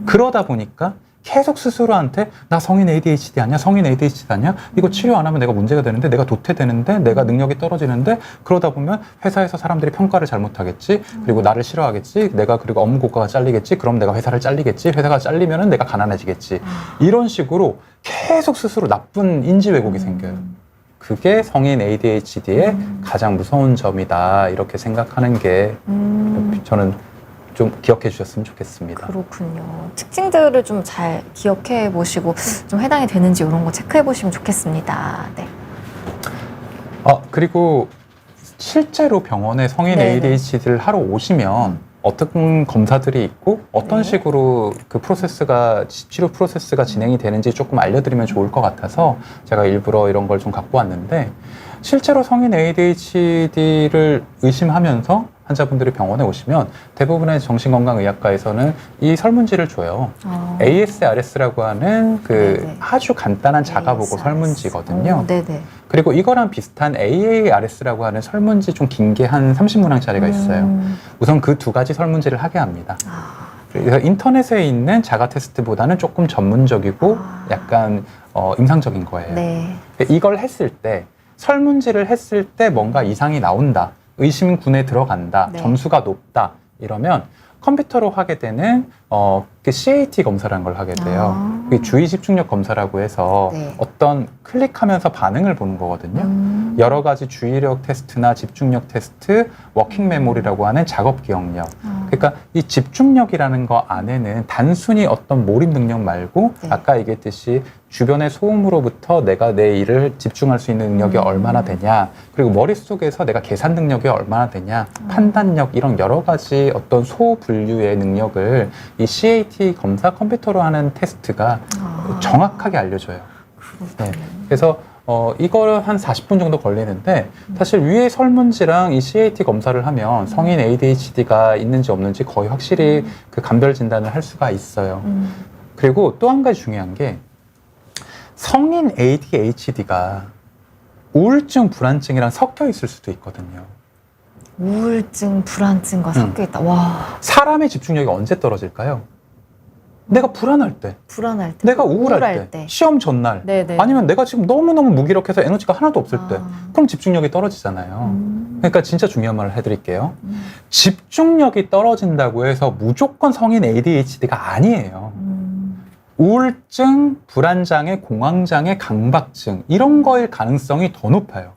그러다 보니까 계속 스스로한테 나 성인 ADHD 아니야? 성인 ADHD 아니야? 이거 치료 안 하면 내가 문제가 되는데 내가 도태되는데 내가 능력이 떨어지는데 그러다 보면 회사에서 사람들이 평가를 잘못하겠지 그리고 나를 싫어하겠지 내가 그리고 업무 고과가 잘리겠지 그럼 내가 회사를 잘리겠지 회사가 잘리면은 내가 가난해지겠지 이런 식으로 계속 스스로 나쁜 인지 왜곡이 생겨요. 그게 성인 ADHD의 가장 무서운 점이다 이렇게 생각하는 게 저는 좀 기억해 주셨으면 좋겠습니다. 그렇군요. 특징들을 좀 잘 기억해 보시고 좀 해당이 되는지 이런 거 체크해 보시면 좋겠습니다. 네. 그리고 실제로 병원에 성인 네네. ADHD를 하러 오시면 어떤 검사들이 있고 어떤 네. 식으로 그 치료 프로세스가 진행이 되는지 조금 알려드리면 좋을 것 같아서 제가 일부러 이런 걸 좀 갖고 왔는데 실제로 성인 ADHD를 의심하면서 환자분들이 병원에 오시면 대부분의 정신건강의학과에서는 이 설문지를 줘요. ASRS라고 하는 네네. 아주 간단한 자가보고 ASRS. 설문지거든요. 네네. 그리고 이거랑 비슷한 AARS라고 하는 설문지 좀 긴 게 한 30문항짜리가 있어요. 우선 그 두 가지 설문지를 하게 합니다. 그래서 인터넷에 있는 자가 테스트보다는 조금 전문적이고 약간 임상적인 거예요. 네. 이걸 했을 때 설문지를 했을 때 뭔가 이상이 나온다, 의심군에 들어간다, 네. 점수가 높다 이러면 컴퓨터로 하게 되는 그 CAT 검사라는 걸 하게 돼요. 그게 주의 집중력 검사라고 해서 네. 어떤 클릭하면서 반응을 보는 거거든요. 여러 가지 주의력 테스트나 집중력 테스트, 워킹 메모리라고 하는 작업 기억력. 그러니까 이 집중력이라는 거 안에는 단순히 어떤 몰입 능력 말고 네. 아까 얘기했듯이 주변의 소음으로부터 내가 내 일을 집중할 수 있는 능력이 얼마나 되냐, 그리고 머릿속에서 내가 계산 능력이 얼마나 되냐, 판단력 이런 여러 가지 어떤 소분류의 능력을 이 CAT 검사 컴퓨터로 하는 테스트가 정확하게 알려줘요. 네. 그래서 이거를 한 40분 정도 걸리는데 사실 위에 설문지랑 이 CAT 검사를 하면 성인 ADHD가 있는지 없는지 거의 확실히 그 감별 진단을 할 수가 있어요. 그리고 또 한 가지 중요한 게 성인 ADHD가 우울증, 불안증이랑 섞여 있을 수도 있거든요. 우울증, 불안증과 섞여 있다. 와, 사람의 집중력이 언제 떨어질까요? 내가 불안할 때, 불안할 때, 내가 우울할 때, 시험 전날, 네네. 아니면 내가 지금 너무너무 무기력해서 에너지가 하나도 없을 때, 그럼 집중력이 떨어지잖아요. 그러니까 진짜 중요한 말을 해드릴게요. 집중력이 떨어진다고 해서 무조건 성인 ADHD가 아니에요. 우울증, 불안장애, 공황장애, 강박증 이런 거일 가능성이 더 높아요.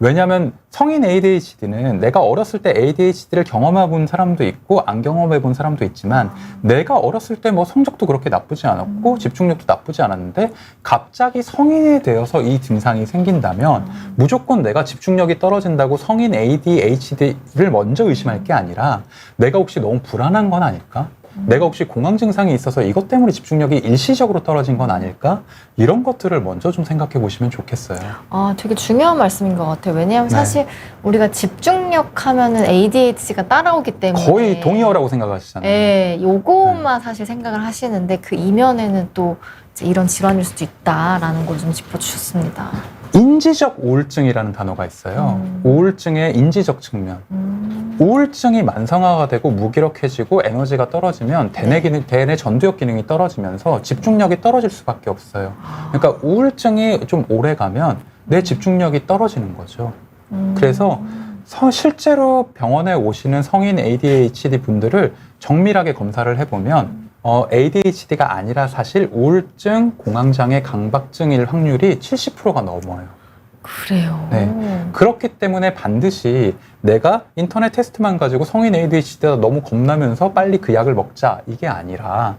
왜냐하면 성인 ADHD는 내가 어렸을 때 ADHD를 경험해 본 사람도 있고 안 경험해 본 사람도 있지만 내가 어렸을 때 뭐 성적도 그렇게 나쁘지 않았고 집중력도 나쁘지 않았는데 갑자기 성인이 되어서 이 증상이 생긴다면 무조건 내가 집중력이 떨어진다고 성인 ADHD를 먼저 의심할 게 아니라 내가 혹시 너무 불안한 건 아닐까? 내가 혹시 공황 증상이 있어서 이것 때문에 집중력이 일시적으로 떨어진 건 아닐까? 이런 것들을 먼저 좀 생각해 보시면 좋겠어요. 아, 되게 중요한 말씀인 것 같아요. 왜냐하면 네. 사실 우리가 집중력 하면은 ADHD가 따라오기 때문에 거의 동의어라고 생각하시잖아요. 네, 요것만 사실 생각을 하시는데 그 이면에는 또 이제 이런 질환일 수도 있다라는 걸 좀 짚어주셨습니다. 인지적 우울증이라는 단어가 있어요. 우울증의 인지적 측면. 우울증이 만성화가 되고 무기력해지고 에너지가 떨어지면 대뇌 전두엽 기능이 떨어지면서 집중력이 떨어질 수밖에 없어요. 그러니까 우울증이 좀 오래 가면 내 집중력이 떨어지는 거죠. 그래서 실제로 병원에 오시는 성인 ADHD 분들을 정밀하게 검사를 해보면 ADHD가 아니라 사실 우울증, 공황장애, 강박증일 확률이 70%가 넘어요. 그래요. 네. 그렇기 때문에 반드시 내가 인터넷 테스트만 가지고 성인 ADHD가 너무 겁나면서 빨리 그 약을 먹자 이게 아니라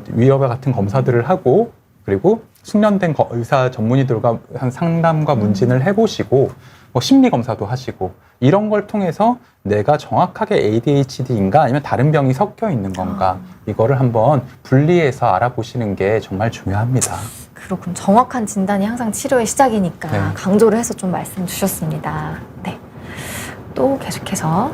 위협과 같은 검사들을 하고 그리고 숙련된 의사 전문의들과 한 상담과 문진을 해보시고 심리 검사도 하시고 이런 걸 통해서 내가 정확하게 ADHD인가 아니면 다른 병이 섞여 있는 건가 이거를 한번 분리해서 알아보시는 게 정말 중요합니다. 그렇군. 정확한 진단이 항상 치료의 시작이니까 네. 강조를 해서 좀 말씀 주셨습니다. 네. 또 계속해서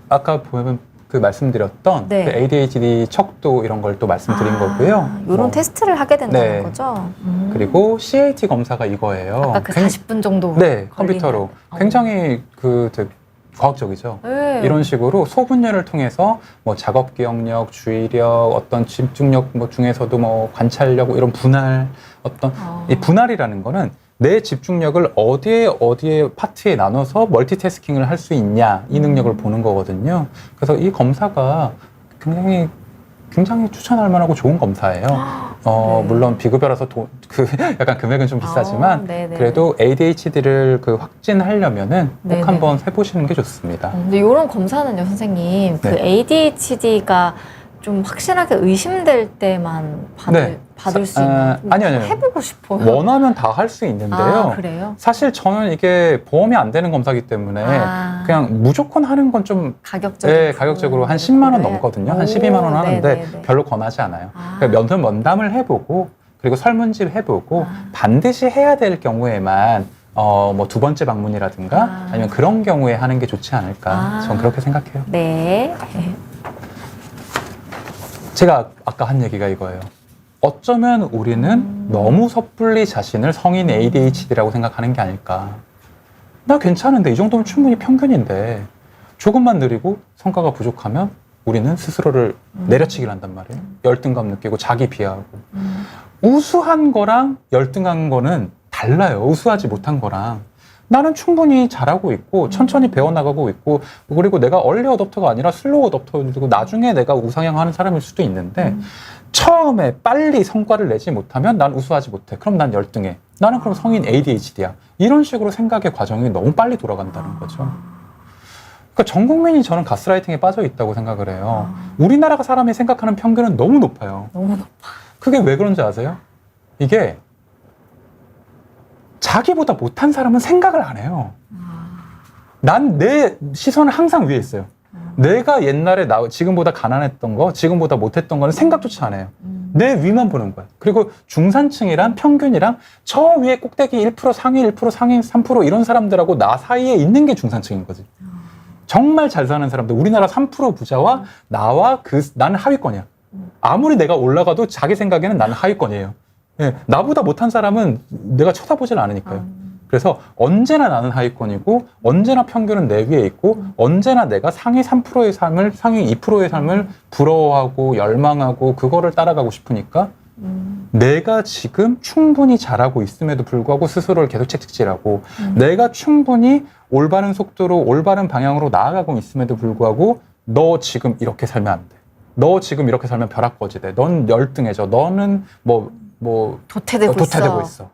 아까 보면 말씀드렸던 네. 그 ADHD 척도 이런 걸 또 말씀드린 거고요. 이런 테스트를 하게 된다는 네. 거죠. 그리고 CAT 검사가 이거예요. 아까 그 40분 정도 네, 걸리는. 컴퓨터로 굉장히 과학적이죠. 네. 이런 식으로 소분열을 통해서 뭐 작업 기억력, 주의력, 어떤 집중력 중에서도 뭐 관찰력 이런 분할 이 분할이라는 거는 내 집중력을 어디에 파트에 나눠서 멀티태스킹을 할 수 있냐 이 능력을 보는 거거든요. 그래서 이 검사가 굉장히 추천할 만하고 좋은 검사예요. 네. 물론 비급여라서 약간 금액은 좀 비싸지만 그래도 ADHD를 확진하려면은 꼭 네네. 한번 해보시는 게 좋습니다. 근데 이런 검사는요, 선생님, 그 네. ADHD가 좀 확실하게 의심될 때만 받을 수 있나요? 아니요. 해보고 싶어요. 원하면 다 할 수 있는데요. 아, 그래요? 사실 저는 이게 보험이 안 되는 검사이기 때문에 그냥 무조건 하는 건 좀 가격적으로 한 10만 원 넘거든요. 한 12만 원 하는데 별로 권하지 않아요. 그러니까 면담을 해보고 그리고 설문지를 해보고 반드시 해야 될 경우에만 뭐 두 번째 방문이라든가 아니면 그런 경우에 하는 게 좋지 않을까. 전 그렇게 생각해요. 네. 제가 아까 한 얘기가 이거예요. 어쩌면 우리는 너무 섣불리 자신을 성인 ADHD라고 생각하는 게 아닐까. 나 괜찮은데 이 정도면 충분히 평균인데 조금만 느리고 성과가 부족하면 우리는 스스로를 내려치기를 한단 말이에요. 열등감 느끼고 자기 비하하고. 우수한 거랑 열등한 거는 달라요. 우수하지 못한 거랑. 나는 충분히 잘하고 있고 천천히 배워나가고 있고 그리고 내가 얼리 어댑터가 아니라 슬로우 어댑터이고 나중에 내가 우상향하는 사람일 수도 있는데 처음에 빨리 성과를 내지 못하면 난 우수하지 못해. 그럼 난 열등해. 나는 그럼 성인 ADHD야. 이런 식으로 생각의 과정이 너무 빨리 돌아간다는 거죠. 그러니까 전 국민이 저는 가스라이팅에 빠져 있다고 생각을 해요. 우리나라가 사람이 생각하는 평균은 너무 높아요. 너무 높아. 그게 왜 그런지 아세요? 이게 자기보다 못한 사람은 생각을 안 해요. 난 내 시선은 항상 위에 있어요. 내가 옛날에 지금보다 가난했던 거, 지금보다 못했던 거는 생각조차 안 해요. 내 위만 보는 거야. 그리고 중산층이랑 평균이랑 저 위에 꼭대기 1%, 상위 1%, 상위 3% 이런 사람들하고 나 사이에 있는 게 중산층인 거지. 정말 잘 사는 사람들, 우리나라 3% 부자와 나와 나는 하위권이야. 아무리 내가 올라가도 자기 생각에는 나는 하위권이에요. 예, 나보다 못한 사람은 내가 쳐다보질 않으니까요. 그래서 언제나 나는 하위권이고 언제나 평균은 내 위에 있고 언제나 내가 상위 3%의 삶을 상위 2%의 삶을 부러워하고 열망하고 그거를 따라가고 싶으니까 내가 지금 충분히 잘하고 있음에도 불구하고 스스로를 계속 채찍질하고 내가 충분히 올바른 속도로 올바른 방향으로 나아가고 있음에도 불구하고 너 지금 이렇게 살면 안 돼. 너 지금 이렇게 살면 벼락거지돼. 넌 열등해져. 너는 도태되고 있어.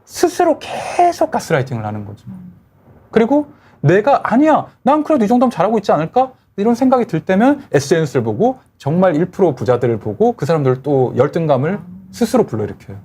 스스로 계속 가스라이팅을 하는 거죠. 그리고 내가 아니야. 난 그래도 이 정도면 잘하고 있지 않을까? 이런 생각이 들 때면 SNS를 보고 정말 1% 부자들을 보고 그 사람들 또 열등감을 스스로 불러일으켜요.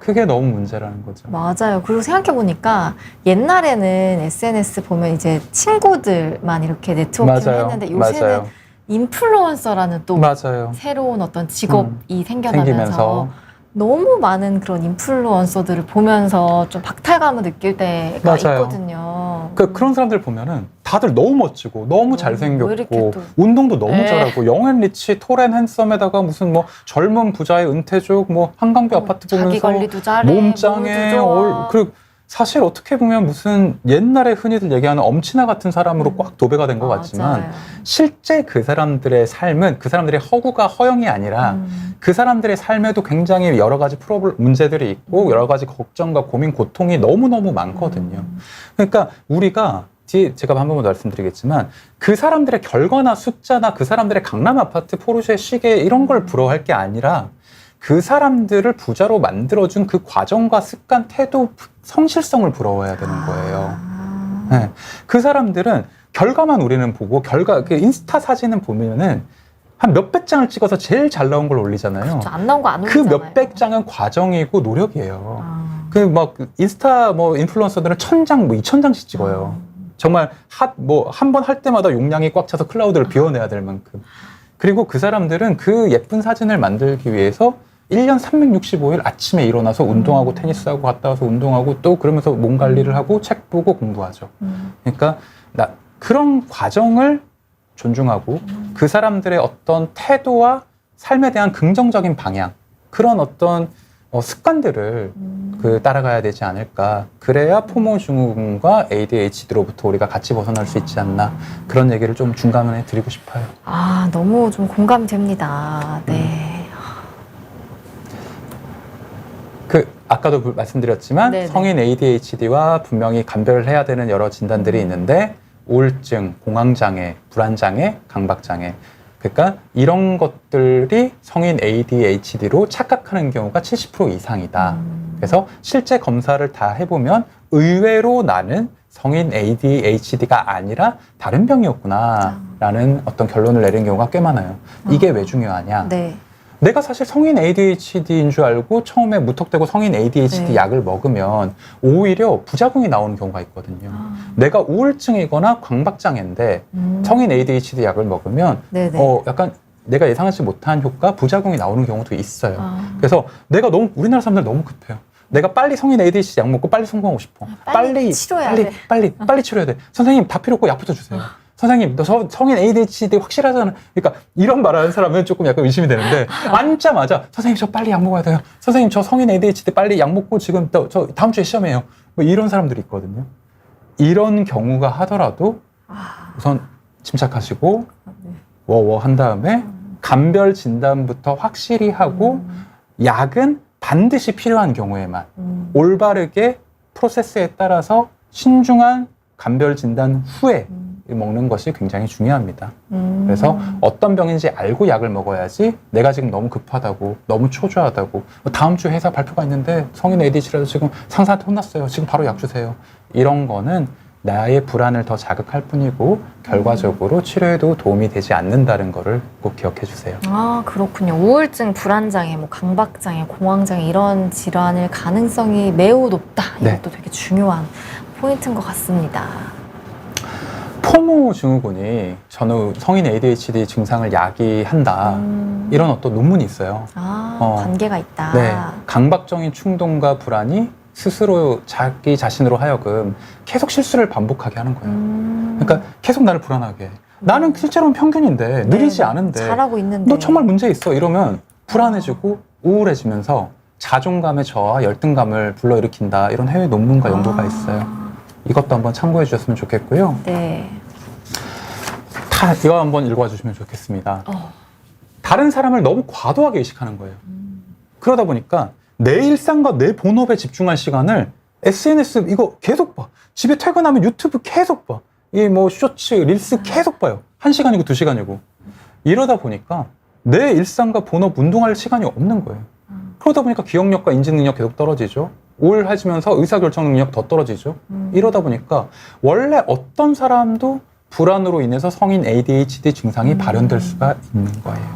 그게 너무 문제라는 거죠. 맞아요. 그리고 생각해보니까 옛날에는 SNS 보면 이제 친구들만 이렇게 네트워킹을 했는데 요새는 맞아요. 인플루언서라는 또 맞아요. 새로운 어떤 직업이 생기면서 생기면서 너무 많은 그런 인플루언서들을 보면서 좀 박탈감을 느낄 때가 맞아요. 있거든요. 그런 사람들 보면은 다들 너무 멋지고 너무 왜 잘생겼고 이렇게 또- 운동도 너무 네. 잘하고 영앤 리치, 토렌 핸섬에다가 무슨 뭐 젊은 부자의 은퇴족 뭐 한강뷰 아파트 자기 보면서 관리도 잘해, 몸짱에 몸도 좋아. 그리고 사실 어떻게 보면 무슨 옛날에 흔히들 얘기하는 엄친아 같은 사람으로 꽉 도배가 된 것 같지만 맞아요. 실제 그 사람들의 삶은 그 사람들의 허구가 허영이 아니라 그 사람들의 삶에도 굉장히 여러 가지 문제들이 있고 여러 가지 걱정과 고민, 고통이 너무너무 많거든요. 그러니까 우리가 제가 한 번 더 말씀드리겠지만 그 사람들의 결과나 숫자나 그 사람들의 강남 아파트, 포르쉐, 시계 이런 걸 부러워할 게 아니라 그 사람들을 부자로 만들어준 그 과정과 습관, 태도, 성실성을 부러워해야 되는 거예요. 네. 그 사람들은 결과만 우리는 보고 그 인스타 사진은 보면은 한 몇백 장을 찍어서 제일 잘 나온 걸 올리잖아요. 그렇죠. 안 나온 거 안 그 올리잖아요. 몇백 장은 과정이고 노력이에요. 아. 그 막 인스타 인플루언서들은 1000장, 2000장씩 찍어요. 정말 한 번 할 때마다 용량이 꽉 차서 클라우드를 비워내야 될 만큼. 그리고 그 사람들은 그 예쁜 사진을 만들기 위해서 1년 365일 아침에 일어나서 운동하고 테니스하고 갔다 와서 운동하고 또 그러면서 몸 관리를 하고 책 보고 공부하죠. 그러니까 그런 과정을 존중하고 그 사람들의 어떤 태도와 삶에 대한 긍정적인 방향, 그런 어떤 습관들을 따라가야 되지 않을까. 그래야 포모 증후군과 ADHD로부터 우리가 같이 벗어날 수 있지 않나. 그런 얘기를 좀 중간에 드리고 싶어요. 아, 너무 좀 공감됩니다. 네. 아까도 말씀드렸지만 네네. 성인 ADHD와 분명히 감별을 해야 되는 여러 진단들이 있는데 우울증, 공황장애, 불안장애, 강박장애, 그러니까 이런 것들이 성인 ADHD로 착각하는 경우가 70% 이상이다. 그래서 실제 검사를 다 해보면 의외로 나는 성인 ADHD가 아니라 다른 병이었구나 라는 어떤 결론을 내린 경우가 꽤 많아요. 이게 왜 중요하냐? 네. 내가 사실 성인 ADHD인 줄 알고 처음에 무턱대고 성인 ADHD 네. 약을 먹으면 오히려 부작용이 나오는 경우가 있거든요. 내가 우울증이거나 강박장애인데 성인 ADHD 약을 먹으면 네네. 약간 내가 예상하지 못한 효과, 부작용이 나오는 경우도 있어요. 아. 그래서 우리나라 사람들 너무 급해요. 내가 빨리 성인 ADHD 약 먹고 빨리 성공하고 싶어. 빨리 치료해야 돼. 빨리 치료해야 돼. 선생님 다 필요 없고 약부터 주세요. 선생님, 성인 ADHD 확실하잖아. 그러니까 이런 말하는 사람은 조금 약간 의심이 되는데 앉자마자 선생님 저 빨리 약 먹어야 돼요. 선생님 저 성인 ADHD 빨리 약 먹고 지금 저 다음 주에 시험이에요. 뭐 이런 사람들이 있거든요. 이런 경우가 하더라도 우선 침착하시고 워워 한 다음에 감별 진단부터 확실히 하고 약은 반드시 필요한 경우에만 올바르게 프로세스에 따라서 신중한 감별 진단 후에 먹는 것이 굉장히 중요합니다. 그래서 어떤 병인지 알고 약을 먹어야지 내가 지금 너무 급하다고 너무 초조하다고 다음 주 회사 발표가 있는데 성인 ADHD라도 지금 상사한테 혼났어요. 지금 바로 약 주세요. 이런 거는 나의 불안을 더 자극할 뿐이고 결과적으로 치료에도 도움이 되지 않는다는 거를 꼭 기억해 주세요. 아, 그렇군요. 우울증, 불안장애, 뭐 강박장애, 공황장애 이런 질환일 가능성이 매우 높다. 이것도 되게 중요한 포인트인 것 같습니다. 포모 증후군이 전후 성인 ADHD 증상을 야기한다. 이런 어떤 논문이 있어요. 관계가 있다. 네, 강박적인 충동과 불안이 스스로 자기 자신으로 하여금 계속 실수를 반복하게 하는 거예요. 그러니까 계속 나를 불안하게 해. 나는 실제로는 평균인데 느리지 않은데 잘하고 있는데 너 정말 문제 있어 이러면 불안해지고 우울해지면서 자존감의 저하, 열등감을 불러일으킨다. 이런 해외 논문과 연구가 있어요. 이것도 한번 참고해 주셨으면 좋겠고요. 네. 이거 한번 읽어주시면 좋겠습니다. 다른 사람을 너무 과도하게 의식하는 거예요. 그러다 보니까 내 일상과 내 본업에 집중할 시간을 SNS 이거 계속 봐. 집에 퇴근하면 유튜브 계속 봐. 이 뭐 쇼츠, 릴스 계속 봐요. 1시간이고 2시간이고. 이러다 보니까 내 일상과 본업 운동할 시간이 없는 거예요. 그러다 보니까 기억력과 인지 능력 계속 떨어지죠. 우울해지면서 의사결정 능력 더 떨어지죠. 이러다 보니까 원래 어떤 사람도 불안으로 인해서 성인 ADHD 증상이 발현될 수가 있는 거예요.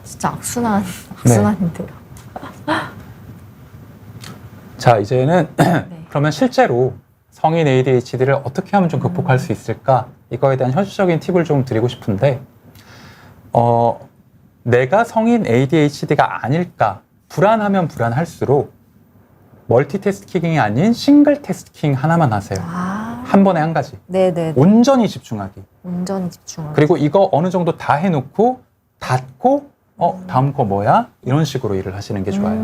진짜 악순환인데요. 자, 이제는 그러면 실제로 성인 ADHD를 어떻게 하면 좀 극복할 수 있을까? 이거에 대한 현실적인 팁을 좀 드리고 싶은데 내가 성인 ADHD가 아닐까? 불안하면 불안할수록 멀티태스킹이 아닌 싱글 태스킹 하나만 하세요. 한 번에 한 가지. 네네. 온전히 집중하기. 온전히 집중하기. 그리고 이거 어느 정도 다 해놓고 닫고 다음 거 뭐야? 이런 식으로 일을 하시는 게 좋아요.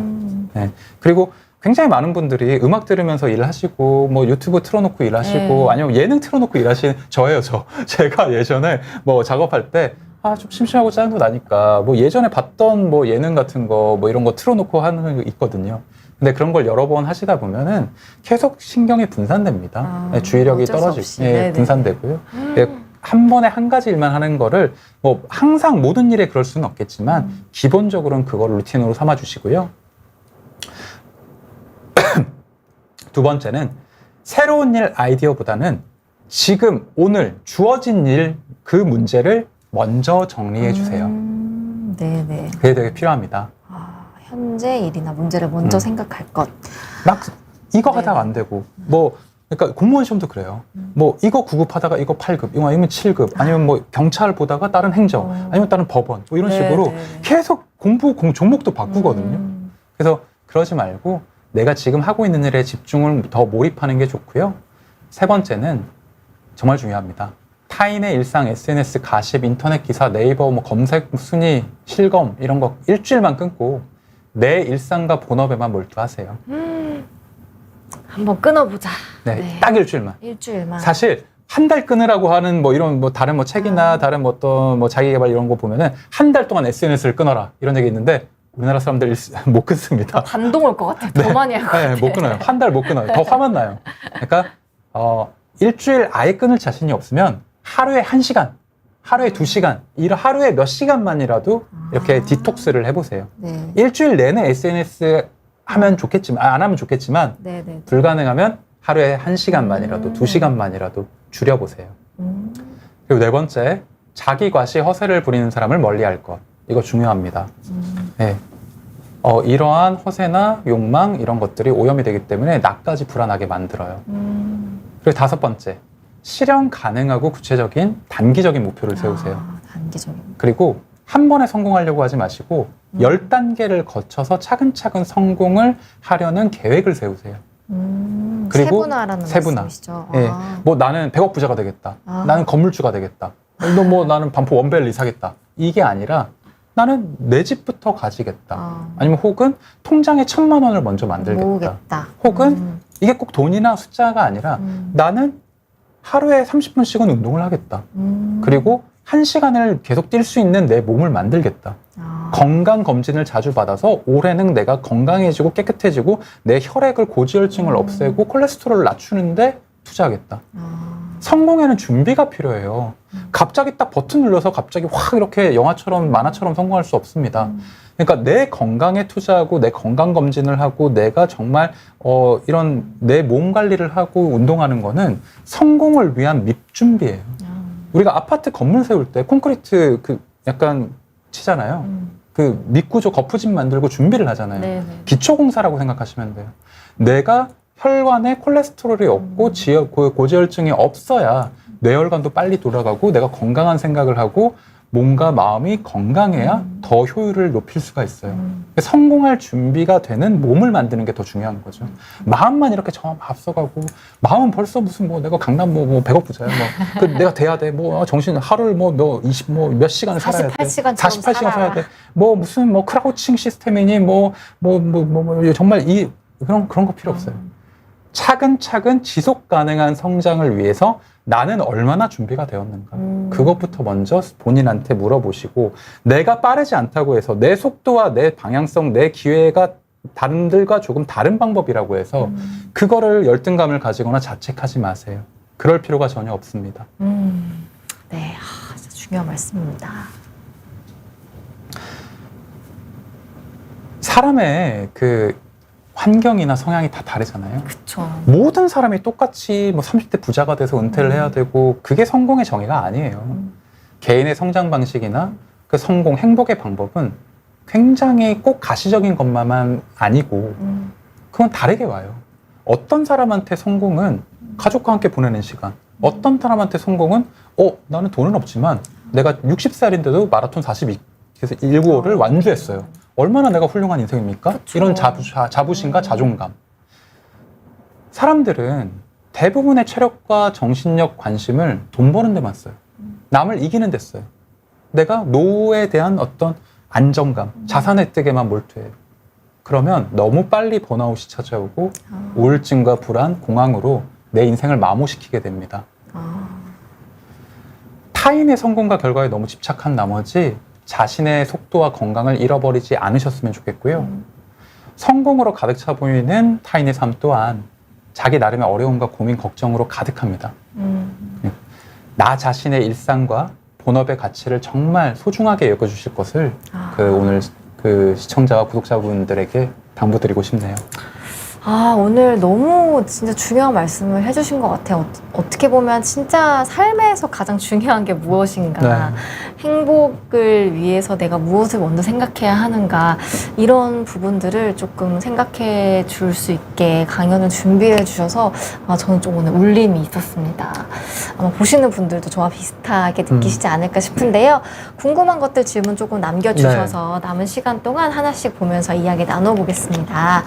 네. 그리고 굉장히 많은 분들이 음악 들으면서 일하시고 뭐 유튜브 틀어놓고 일하시고 아니면 예능 틀어놓고 일하시는 저예요. 제가 예전에 뭐 작업할 때 좀 심심하고 짜증도 나니까 뭐 예전에 봤던 뭐 예능 같은 거 뭐 이런 거 틀어놓고 하는 거 있거든요. 근데 그런 걸 여러 번 하시다 보면은 계속 신경이 분산됩니다. 주의력이 떨어지고 분산되고요. 한 번에 한 가지 일만 하는 거를 뭐 항상 모든 일에 그럴 수는 없겠지만 기본적으로는 그걸 루틴으로 삼아 주시고요. 두 번째는 새로운 일 아이디어보다는 지금 오늘 주어진 일 그 문제를 먼저 정리해 주세요. 네네. 그게 되게 필요합니다. 현재 일이나 문제를 먼저 생각할 것. 막 이거 하다가 안 되고 뭐 그러니까 공무원 시험도 그래요. 뭐 이거 9급 하다가 이거 8급, 이거 아니면 7급, 아니면 뭐 경찰 보다가 다른 행정, 아니면 다른 법원 뭐 이런 식으로 계속 종목도 바꾸거든요. 그래서 그러지 말고 내가 지금 하고 있는 일에 집중을 더 몰입하는 게 좋고요. 세 번째는 정말 중요합니다. 타인의 일상, SNS, 가십, 인터넷 기사, 네이버 뭐 검색 순위, 실검 이런 거 일주일만 끊고 내 일상과 본업에만 몰두하세요. 한번 끊어보자. 네, 딱 일주일만. 일주일만. 사실 한 달 끊으라고 하는 뭐 이런 뭐 다른 뭐 책이나 다른 뭐 어떤 뭐 자기개발 이런 거 보면은 한 달 동안 SNS를 끊어라 이런 얘기 있는데 우리나라 사람들 못 끊습니다. 반동 올 것 같아요. 더 많이 할 것 같아요. 못 끊어요. 한 달 못 끊어요. 더 화만 나요. 그러니까 일주일 아예 끊을 자신이 없으면 하루에 1시간, 하루에 2시간, 하루에 몇 시간만이라도 이렇게 디톡스를 해보세요. 네. 일주일 내내 SNS 하면 좋겠지만, 안 하면 좋겠지만, 불가능하면 하루에 1시간만이라도, 2시간만이라도 줄여보세요. 그리고 네 번째, 자기 과시 허세를 부리는 사람을 멀리할 것. 이거 중요합니다. 네. 이러한 허세나 욕망 이런 것들이 오염이 되기 때문에 나까지 불안하게 만들어요. 그리고 다섯 번째, 실현 가능하고 구체적인 단기적인 목표를 세우세요. 단기적인. 그리고 한 번에 성공하려고 하지 마시고 10단계를 거쳐서 차근차근 성공을 하려는 계획을 세우세요. 그리고 세분화라는 세분화. 말씀이시죠. 예. 아. 뭐 나는 100억 부자가 되겠다. 나는 건물주가 되겠다. 뭐 나는 반포 원벨리 사겠다. 이게 아니라 나는 내 집부터 가지겠다. 아니면 혹은 통장에 1,000만 원을 먼저 만들겠다. 모으겠다. 혹은 이게 꼭 돈이나 숫자가 아니라 나는 하루에 30분씩은 운동을 하겠다. 그리고 1시간을 계속 뛸 수 있는 내 몸을 만들겠다. 건강검진을 자주 받아서 올해는 내가 건강해지고 깨끗해지고 내 혈액을 고지혈증을 없애고 콜레스테롤을 낮추는데 투자하겠다. 성공에는 준비가 필요해요. 갑자기 딱 버튼 눌러서 갑자기 확 이렇게 영화처럼 만화처럼 성공할 수 없습니다. 그러니까 내 건강에 투자하고 내 건강검진을 하고 내가 정말 이런 내 몸 관리를 하고 운동하는 거는 성공을 위한 밑준비예요. 우리가 아파트 건물 세울 때 콘크리트 그 약간 치잖아요. 그 밑구조 거푸집 만들고 준비를 하잖아요. 네네. 기초공사라고 생각하시면 돼요. 내가 혈관에 콜레스테롤이 없고 고지혈증이 없어야 뇌혈관도 빨리 돌아가고 내가 건강한 생각을 하고 몸과 마음이 건강해야 더 효율을 높일 수가 있어요. 성공할 준비가 되는 몸을 만드는 게 더 중요한 거죠. 마음만 이렇게 저 앞서가고 마음은 벌써 무슨 뭐 내가 강남 뭐 100억 부자야. 뭐 내가 돼야 돼. 뭐 정신 하루를 몇 시간을 살아야 돼. 48시간 살아야 돼. 뭐 무슨 뭐 크라우칭 시스템이니 뭐 정말 그런 거 필요 없어요. 차근차근 지속 가능한 성장을 위해서 나는 얼마나 준비가 되었는가. 그것부터 먼저 본인한테 물어보시고 내가 빠르지 않다고 해서 내 속도와 내 방향성, 내 기회가 남들과 조금 다른 방법이라고 해서 그거를 열등감을 가지거나 자책하지 마세요. 그럴 필요가 전혀 없습니다. 네, 진짜 중요한 말씀입니다. 사람의 그 환경이나 성향이 다 다르잖아요. 그쵸. 모든 사람이 똑같이 뭐 30대 부자가 돼서 은퇴를 해야 되고 그게 성공의 정의가 아니에요. 개인의 성장 방식이나 그 성공, 행복의 방법은 굉장히 꼭 가시적인 것만 아니고 그건 다르게 와요. 어떤 사람한테 성공은 가족과 함께 보내는 시간, 어떤 사람한테 성공은 나는 돈은 없지만 내가 60살인데도 마라톤 42.19호를 완주했어요. 얼마나 내가 훌륭한 인생입니까? 그쵸. 이런 자부심과 자존감. 사람들은 대부분의 체력과 정신력 관심을 돈 버는 데만 써요. 남을 이기는 데 써요. 내가 노후에 대한 어떤 안정감, 자산 획득에만 몰두해요. 그러면 너무 빨리 번아웃이 찾아오고 우울증과 불안, 공황으로 내 인생을 마모시키게 됩니다. 타인의 성공과 결과에 너무 집착한 나머지 자신의 속도와 건강을 잃어버리지 않으셨으면 좋겠고요. 성공으로 가득 차 보이는 타인의 삶 또한 자기 나름의 어려움과 고민, 걱정으로 가득합니다. 나 자신의 일상과 본업의 가치를 정말 소중하게 여겨주실 것을 오늘 그 시청자와 구독자분들에게 당부드리고 싶네요. 오늘 너무 진짜 중요한 말씀을 해주신 것 같아요. 어떻게 보면 진짜 삶에서 가장 중요한 게 무엇인가, 네. 행복을 위해서 내가 무엇을 먼저 생각해야 하는가, 이런 부분들을 조금 생각해 줄 수 있게 강연을 준비해 주셔서 저는 좀 오늘 울림이 있었습니다. 아마 보시는 분들도 저와 비슷하게 느끼시지 않을까 싶은데요. 궁금한 것들 질문 조금 남겨주셔서 남은 시간 동안 하나씩 보면서 이야기 나눠보겠습니다.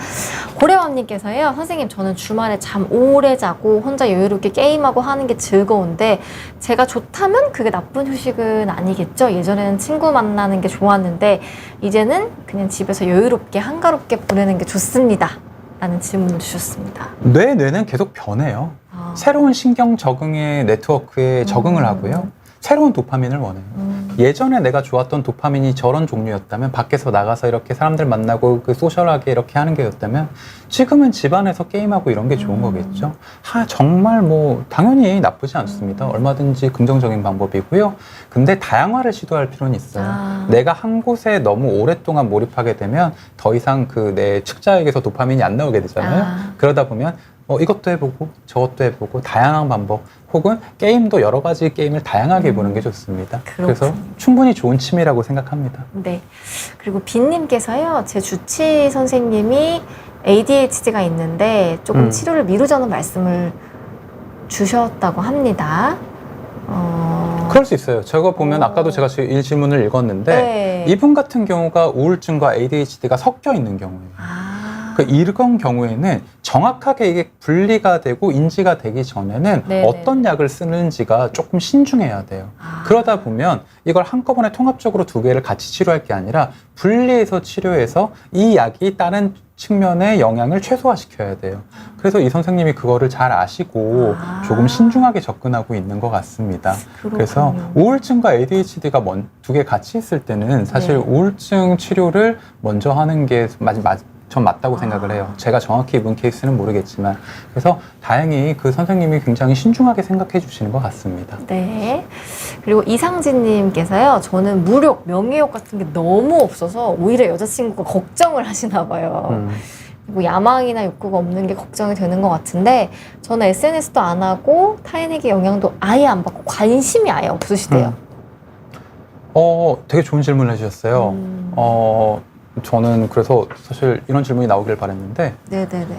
고래왕님께서요, 선생님, 저는 주말에 잠 오래 자고 혼자 여유롭게 게임하고 하는 게 즐거운데 제가 좋다면 그게 나쁜 휴식은 아니겠죠? 예전에는 친구 만나는 게 좋았는데 이제는 그냥 집에서 여유롭게 한가롭게 보내는 게 좋습니다. 라는 질문을 주셨습니다. 뇌는 계속 변해요. 새로운 신경 적응의 네트워크에 적응을 하고요. 새로운 도파민을 원해요. 예전에 내가 좋았던 도파민이 저런 종류였다면, 밖에서 나가서 이렇게 사람들 만나고 그 소셜하게 이렇게 하는 게였다면, 지금은 집안에서 게임하고 이런 게 좋은 거겠죠. 정말 뭐 당연히 나쁘지 않습니다. 얼마든지 긍정적인 방법이고요. 근데 다양화를 시도할 필요는 있어요. 내가 한 곳에 너무 오랫동안 몰입하게 되면 더 이상 그 내 측자에게서 도파민이 안 나오게 되잖아요. 그러다 보면 이것도 해보고 저것도 해보고 다양한 방법, 혹은 게임도 여러 가지 게임을 다양하게 보는 게 좋습니다. 그래서 충분히 좋은 취미라고 생각합니다. 네. 그리고 빈님께서요, 제 주치 선생님이 ADHD가 있는데 조금 치료를 미루자는 말씀을 주셨다고 합니다. 그럴 수 있어요. 제가 보면 아까도 제가 이 질문을 읽었는데 네. 이분 같은 경우가 우울증과 ADHD가 섞여 있는 경우예요. 이런 경우에는 정확하게 이게 분리가 되고 인지가 되기 전에는 네네. 어떤 약을 쓰는지가 조금 신중해야 돼요. 그러다 보면 이걸 한꺼번에 통합적으로 두 개를 같이 치료할 게 아니라 분리해서 치료해서 이 약이 다른 측면의 영향을 최소화시켜야 돼요. 그래서 이 선생님이 그거를 잘 아시고 조금 신중하게 접근하고 있는 것 같습니다. 그렇군요. 그래서 우울증과 ADHD가 두 개 같이 있을 때는 사실 네. 우울증 치료를 먼저 하는 게 전 맞다고 생각을 해요. 제가 정확히 이분 케이스는 모르겠지만. 그래서 다행히 그 선생님이 굉장히 신중하게 생각해 주시는 것 같습니다. 네. 그리고 이상진님께서요, 저는 무력, 명예욕 같은 게 너무 없어서 오히려 여자친구가 걱정을 하시나 봐요. 뭐 야망이나 욕구가 없는 게 걱정이 되는 것 같은데, 저는 SNS도 안 하고 타인에게 영향도 아예 안 받고 관심이 아예 없으시대요. 되게 좋은 질문을 해주셨어요. 저는 그래서 사실 이런 질문이 나오길 바랬는데, 네네네.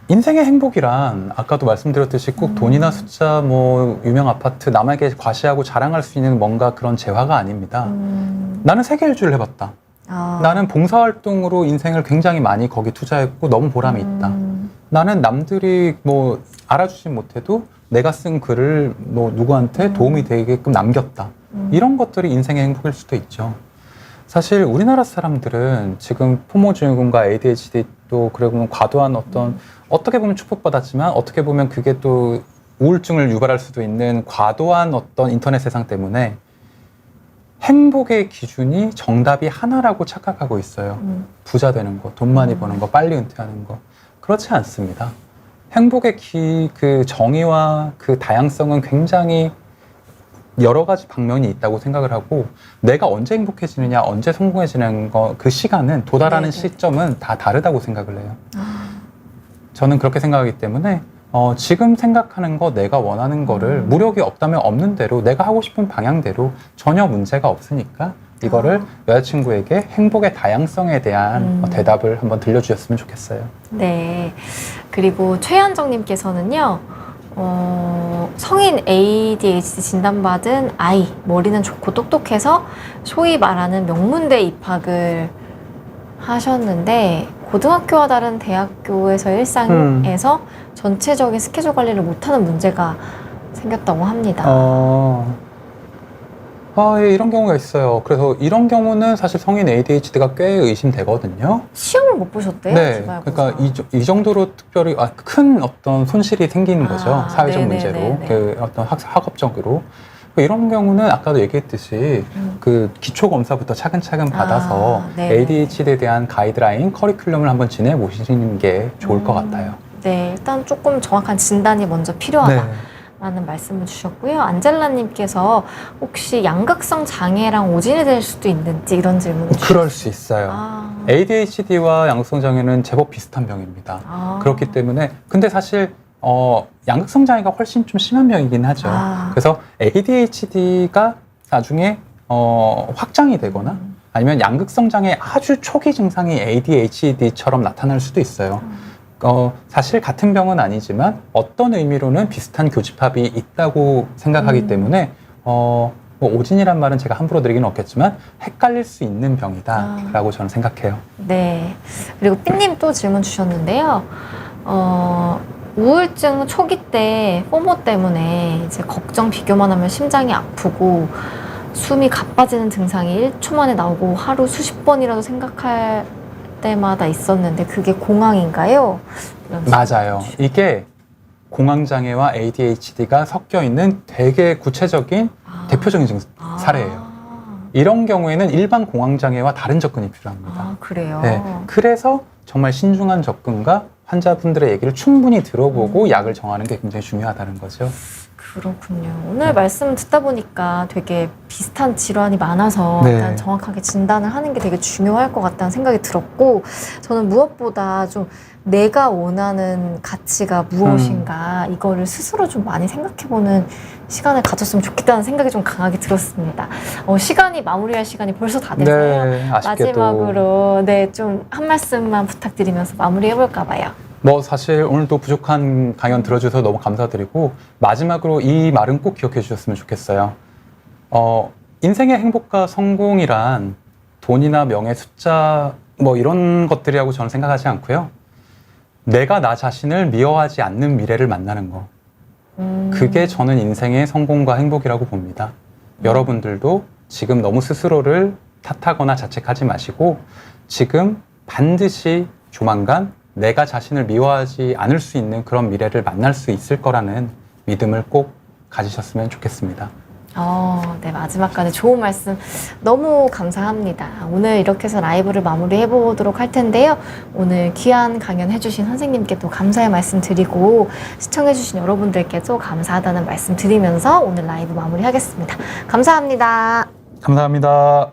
인생의 행복이란 아까도 말씀드렸듯이 꼭 돈이나 숫자, 뭐 유명 아파트, 남에게 과시하고 자랑할 수 있는 뭔가 그런 재화가 아닙니다. 나는 세계 일주를 해봤다. 나는 봉사활동으로 인생을 굉장히 많이 거기 투자했고 너무 보람이 있다. 나는 남들이 뭐 알아주지 못해도 내가 쓴 글을 뭐 누구한테 도움이 되게끔 남겼다. 이런 것들이 인생의 행복일 수도 있죠. 사실 우리나라 사람들은 지금 포모증후군과 ADHD도 그리고 과도한 어떻게 보면 축복받았지만 어떻게 보면 그게 또 우울증을 유발할 수도 있는 과도한 어떤 인터넷 세상 때문에 행복의 기준이 정답이 하나라고 착각하고 있어요. 부자 되는 거, 돈 많이 버는 거, 빨리 은퇴하는 거. 그렇지 않습니다. 행복의 그 정의와 그 다양성은 굉장히 여러 가지 방면이 있다고 생각을 하고, 내가 언제 행복해지느냐, 언제 성공해지는 그 시간은, 도달하는 시점은 다 다르다고 생각을 해요. 저는 그렇게 생각하기 때문에 지금 생각하는 거, 내가 원하는 거를 무력이 없다면 없는 대로 내가 하고 싶은 방향대로 전혀 문제가 없으니까 이거를 여자친구에게 행복의 다양성에 대한 대답을 한번 들려주셨으면 좋겠어요. 네. 그리고 최현정님께서는요, 성인 ADHD 진단받은 아이, 머리는 좋고 똑똑해서 소위 말하는 명문대 입학을 하셨는데, 고등학교와 다른 대학교에서 일상에서 전체적인 스케줄 관리를 못하는 문제가 생겼다고 합니다. 예, 이런 경우가 있어요. 그래서 이런 경우는 사실 성인 ADHD가 꽤 의심되거든요. 시험을 못 보셨대요? 네, 기말고사. 그러니까 이 정도로 특별히 큰 어떤 손실이 생기는 거죠. 사회적 네네네네. 문제로, 그 어떤 학업적으로. 이런 경우는 아까도 얘기했듯이 그 기초 검사부터 차근차근 받아서 네네네. ADHD에 대한 가이드라인, 커리큘럼을 한번 지내 보시는 게 좋을 것 같아요. 네, 일단 조금 정확한 진단이 먼저 필요하다. 네. 라는 말씀을 주셨고요. 안젤라님께서 혹시 양극성 장애랑 오진이 될 수도 있는지 이런 질문을 주셨어요. 그럴 수 있어요. ADHD와 양극성 장애는 제법 비슷한 병입니다. 그렇기 때문에 근데 사실 양극성 장애가 훨씬 좀 심한 병이긴 하죠. 그래서 ADHD가 나중에 확장이 되거나 아니면 양극성 장애 아주 초기 증상이 ADHD처럼 나타날 수도 있어요. 사실 같은 병은 아니지만 어떤 의미로는 비슷한 교집합이 있다고 생각하기 때문에 뭐 오진이란 말은 제가 함부로 드리기는 없겠지만 헷갈릴 수 있는 병이다라고 저는 생각해요. 네. 그리고 삐님 또 질문 주셨는데요. 우울증 초기 때 포모 때문에 이제 걱정 비교만 하면 심장이 아프고 숨이 가빠지는 증상이 1초 만에 나오고 하루 수십 번이라도 생각할 때마다 있었는데 그게 공황인가요? 맞아요. 이게 공황장애와 ADHD가 섞여 있는 되게 구체적인 대표적인 사례예요. 이런 경우에는 일반 공황장애와 다른 접근이 필요합니다. 그래요? 네, 그래서 정말 신중한 접근과 환자분들의 얘기를 충분히 들어보고 약을 정하는 게 굉장히 중요하다는 거죠. 그렇군요. 오늘 말씀 듣다 보니까 되게 비슷한 질환이 많아서 일단 정확하게 진단을 하는 게 되게 중요할 것 같다는 생각이 들었고, 저는 무엇보다 좀 내가 원하는 가치가 무엇인가 이거를 스스로 좀 많이 생각해보는 시간을 가졌으면 좋겠다는 생각이 좀 강하게 들었습니다. 시간이 마무리할 시간이 벌써 다 돼서요. 네, 아쉽게도. 마지막으로 좀 한 말씀만 부탁드리면서 마무리해볼까 봐요. 뭐 사실 오늘도 부족한 강연 들어주셔서 너무 감사드리고 마지막으로 이 말은 꼭 기억해 주셨으면 좋겠어요. 인생의 행복과 성공이란 돈이나 명예, 숫자 뭐 이런 것들이라고 저는 생각하지 않고요. 내가 나 자신을 미워하지 않는 미래를 만나는 거. 그게 저는 인생의 성공과 행복이라고 봅니다. 여러분들도 지금 너무 스스로를 탓하거나 자책하지 마시고 지금 반드시 조만간 내가 자신을 미워하지 않을 수 있는 그런 미래를 만날 수 있을 거라는 믿음을 꼭 가지셨으면 좋겠습니다. 네, 마지막까지 좋은 말씀 너무 감사합니다. 오늘 이렇게 해서 라이브를 마무리해 보도록 할 텐데요. 오늘 귀한 강연 해주신 선생님께 또 감사의 말씀 드리고 시청해주신 여러분들께도 감사하다는 말씀 드리면서 오늘 라이브 마무리하겠습니다. 감사합니다. 감사합니다.